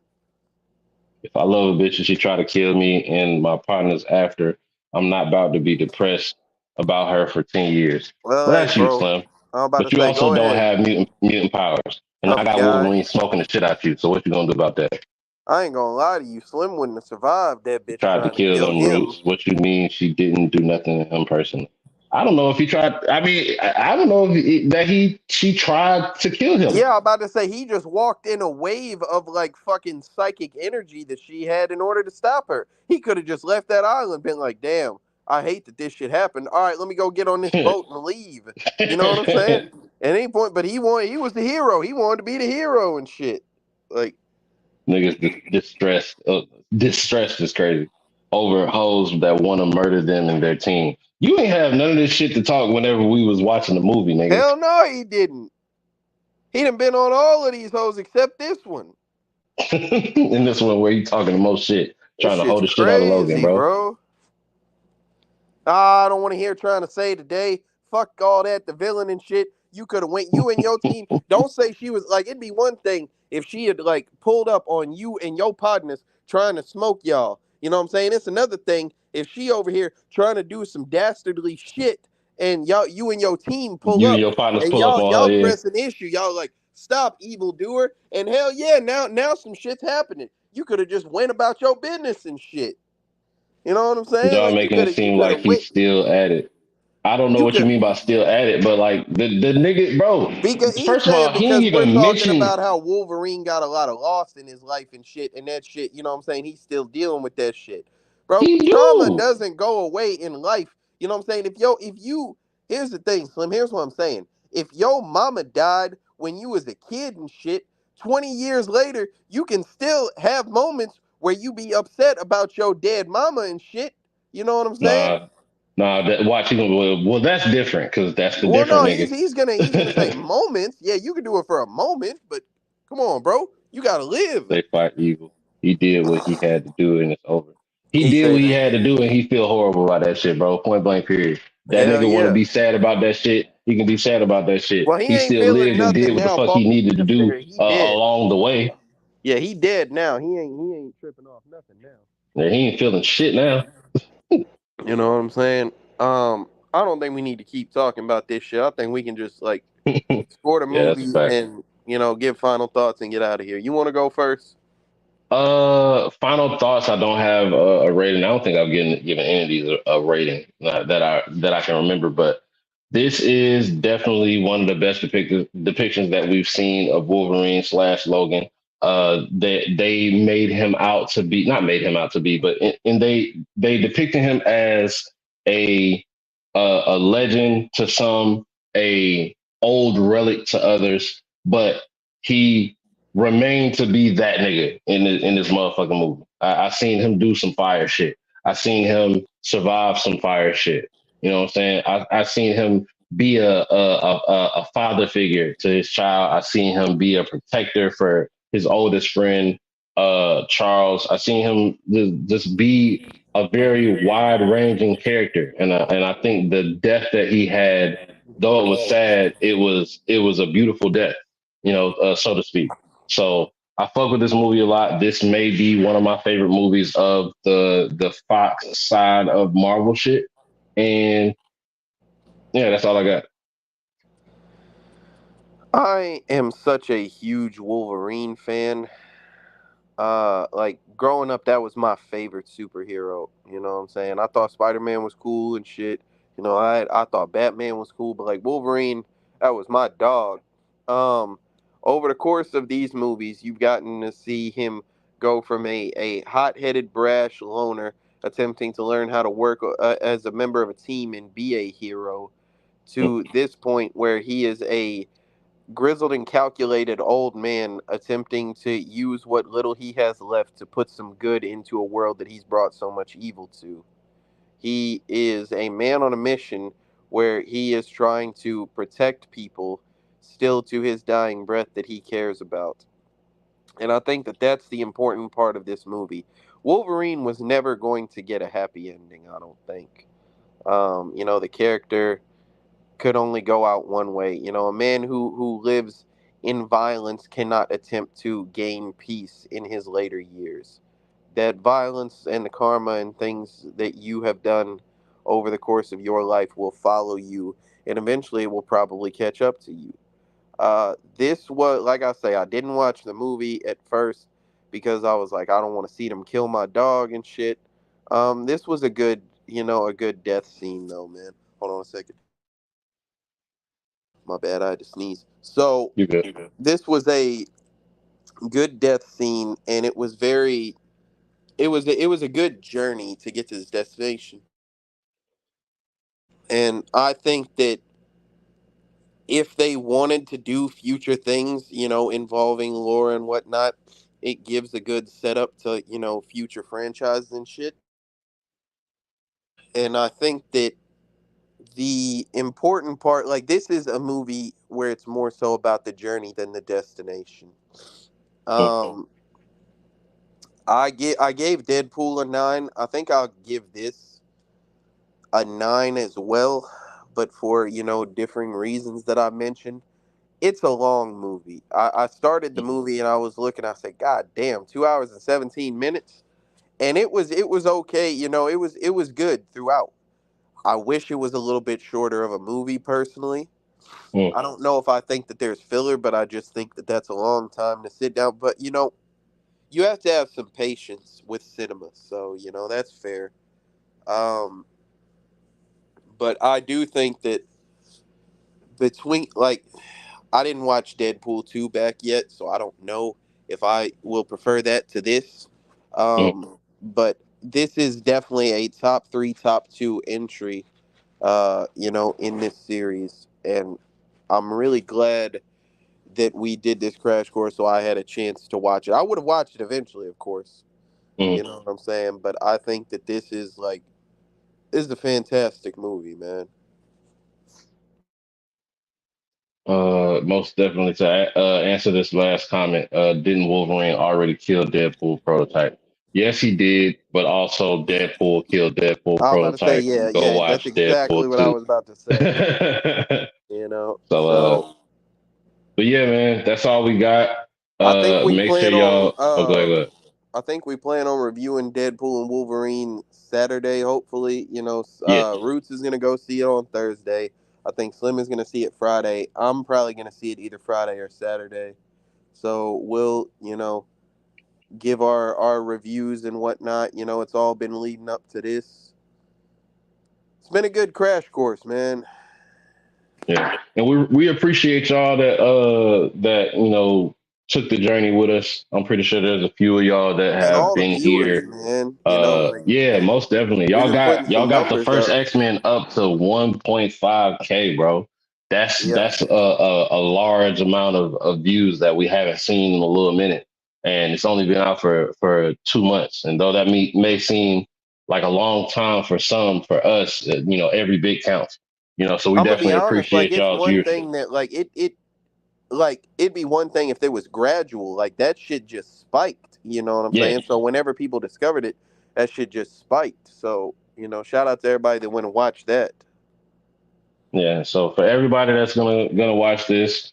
if I love a bitch and she try to kill me and my partner's after, I'm not about to be depressed about her for 10 years. Well, Well, hey, that's you, bro. Slim. I'm about to But you say, also go don't ahead. have mutant powers, and I Tough got guy. Wolverine smoking the shit out you. So what you gonna do about that? I ain't gonna lie to you, Slim wouldn't have survived that bitch Tried to trying to kill kill them him. roots. What you mean she didn't do nothing to him personally? I don't know if he tried. I mean, I don't know if that she tried to kill him. Yeah, I'm about to say he just walked in a wave of like fucking psychic energy that she had in order to stop her. He could have just left that island, been like, "Damn, I hate that this shit happened. All right, let me go get on this boat and leave." You know what I'm saying? At any point, but he was the hero. He wanted to be the hero and shit. Like, Niggas distressed. Distressed is crazy over hoes that want to murder them and their team. You ain't have none of this shit to talk whenever we was watching the movie, nigga. hell no, he didn't. He done been on all of these hoes except this one. In this one where you talking the most shit, This trying to shit's hold the shit out of Logan, crazy, bro. bro. I don't want to hear trying to say today. Fuck all that, the villain and shit. You could have went. You and your team. Don't say she was like. It'd be one thing if she had like pulled up on you and your partners trying to smoke y'all. You know what I'm saying? It's another thing if she over here trying to do some dastardly shit and you and your team pull You and up your partners and pull up on y'all her, yeah. press an issue. Y'all like stop evildoer and hell yeah. Now some shit's happening. You could have just went about your business and shit. You know what I'm saying? Y'all Like making it you seem could like have he's went. still at it. I don't know You what you could mean by still at it, but like the nigga, bro. because he's First of all, saying he ain't because we're even talking mention. about how Wolverine got a lot of loss in his life and shit, and that shit. You know what I'm saying? He's still dealing with that shit, bro. He Trauma do. doesn't go away in life. You know what I'm saying? If you here's the thing, Slim. Here's what I'm saying. If your mama died when you was a kid and shit, 20 years later, you can still have moments where you be upset about your dead mama and shit. You know what I'm saying? Nah, nah. That watch you. Well, that's different because that's the Well, no, different nigga. he's gonna say moments. Yeah, you can do it for a moment, but come on, bro, you gotta live. They fight evil. He did what he had to do, and it's over. He He did what said, he had to do, and he feel horrible about that shit, bro. Point blank, period. That "Hell nigga want to yeah." be sad about that shit. He can be sad about that shit. Well, he He ain't still feeling lived and did nothing what the now. fuck Paul he needed to Smith do there, he dead. along the way. Yeah, he dead now. He ain't tripping off nothing now. And he ain't feeling shit now. You know what I'm saying? I don't think we need to keep talking about this shit. I think we can just like score the Yeah, that's a movie fact. and give final thoughts and get out of here. You want to go first? Final thoughts. I don't have a rating. I don't think I've given any of these a rating that I can remember. But this is definitely one of the best depictions that we've seen of Wolverine slash Logan. They made him out to be not made him out to be, but and they depicted him as a a legend to some, a old relic to others, but he remain to be that nigga in this motherfucking movie. I seen him do some fire shit. I seen him survive some fire shit. You know what I'm saying? I seen him be a father figure to his child. I seen him be a protector for his oldest friend, Charles. I seen him just be a very wide ranging character, and I think the death that he had, though it was sad, it was a beautiful death, so to speak. So I fuck with this movie a lot. This may be one of my favorite movies of the Fox side of Marvel shit. And yeah, that's all I got. I am such a huge Wolverine fan. Like growing up, that was my favorite superhero. You know what I'm saying? I thought Spider-Man was cool and shit. I thought Batman was cool, but like Wolverine, that was my dog. Um, Over the course of these movies, you've gotten to see him go from a hot-headed, brash loner attempting to learn how to work as a member of a team and be a hero to this point where he is a grizzled and calculated old man attempting to use what little he has left to put some good into a world that he's brought so much evil to. He is a man on a mission where he is trying to protect people still to his dying breath that he cares about. And I think that that's the important part of this movie. Wolverine was never going to get a happy ending, I don't think. The character could only go out one way. A man who lives in violence cannot attempt to gain peace in his later years. That violence and the karma and things that you have done over the course of your life will follow you, and eventually it will probably catch up to you. This was, like I say, I didn't watch the movie at first because I was like, I don't want to see them kill my dog and shit. This was a good, a good death scene though, man. Hold on a second. My bad, I had to sneeze. So You good? this was a good death scene, and it was a good journey to get to this destination. And I think that if they wanted to do future things, involving lore and whatnot, it gives a good setup to, future franchises and shit. And I think that the important part, like, this is a movie where it's more so about the journey than the destination. Mm, Um, I gave Deadpool a 9. I think I'll give this a 9 as well, but for, differing reasons that I mentioned. It's a long movie. I started the movie and I was looking, I said, God damn, 2 hours and 17 minutes. And it was okay, it was good throughout. I wish it was a little bit shorter of a movie personally. mm, I don't know if I think that there's filler, but I just think that that's a long time to sit down. But you have to have some patience with cinema, so that's fair. Um, but I do think that between, like, I didn't watch Deadpool 2 back yet, so I don't know if I will prefer that to this. mm, But this is definitely a top three, top two entry, in this series. And I'm really glad that we did this crash course so I had a chance to watch it. I would have watched it eventually, of course. You mm. know what I'm saying? But I think that this is a fantastic movie, man. Most definitely. To answer this last comment, didn't Wolverine already kill Deadpool prototype? Yes, he did, but also Deadpool killed Deadpool I was about to say, prototype. yeah, Go yeah, that's watch exactly Deadpool what I 2. was about to say. So, So but yeah, man, that's all we got. I think we Make sure plan on y'all. Oh, go ahead, go ahead. I think we plan on reviewing Deadpool and Wolverine Saturday. Hopefully, Yeah, Roots is gonna go see it on Thursday. I think Slim is gonna see it Friday. I'm probably gonna see it either Friday or Saturday. So we'll, give our reviews and whatnot. It's all been leading up to this. It's been a good crash course, man. yeah, and we appreciate y'all that took the journey with us. I'm pretty sure there's a few of y'all that And have all the been viewers, here. man. Like, Yeah, most definitely. we've been putting Y'all some got the numbers first up. X-Men up to 1.5K, bro. Yeah. That's a large amount of views that we haven't seen in a little minute, and it's only been out for 2 months. And though that may seem like a long time for some, for us, every bit counts. So we I'm gonna be definitely honest, like, appreciate it's y'all's one viewership. thing that, like, it'd be one thing if there was gradual, like, that shit just spiked, you know what I'm Yeah, saying? So whenever people discovered it, that shit just spiked. So, shout out to everybody that went and watched that. yeah. So for everybody that's gonna watch this,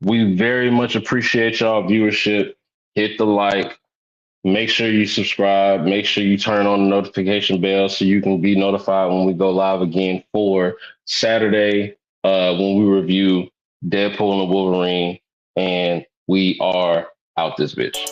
we very much appreciate y'all viewership. Hit the like. Make sure you subscribe. Make sure you turn on the notification bell so you can be notified when we go live again for Saturday, when we review Deadpool and Wolverine. And we are out this bitch.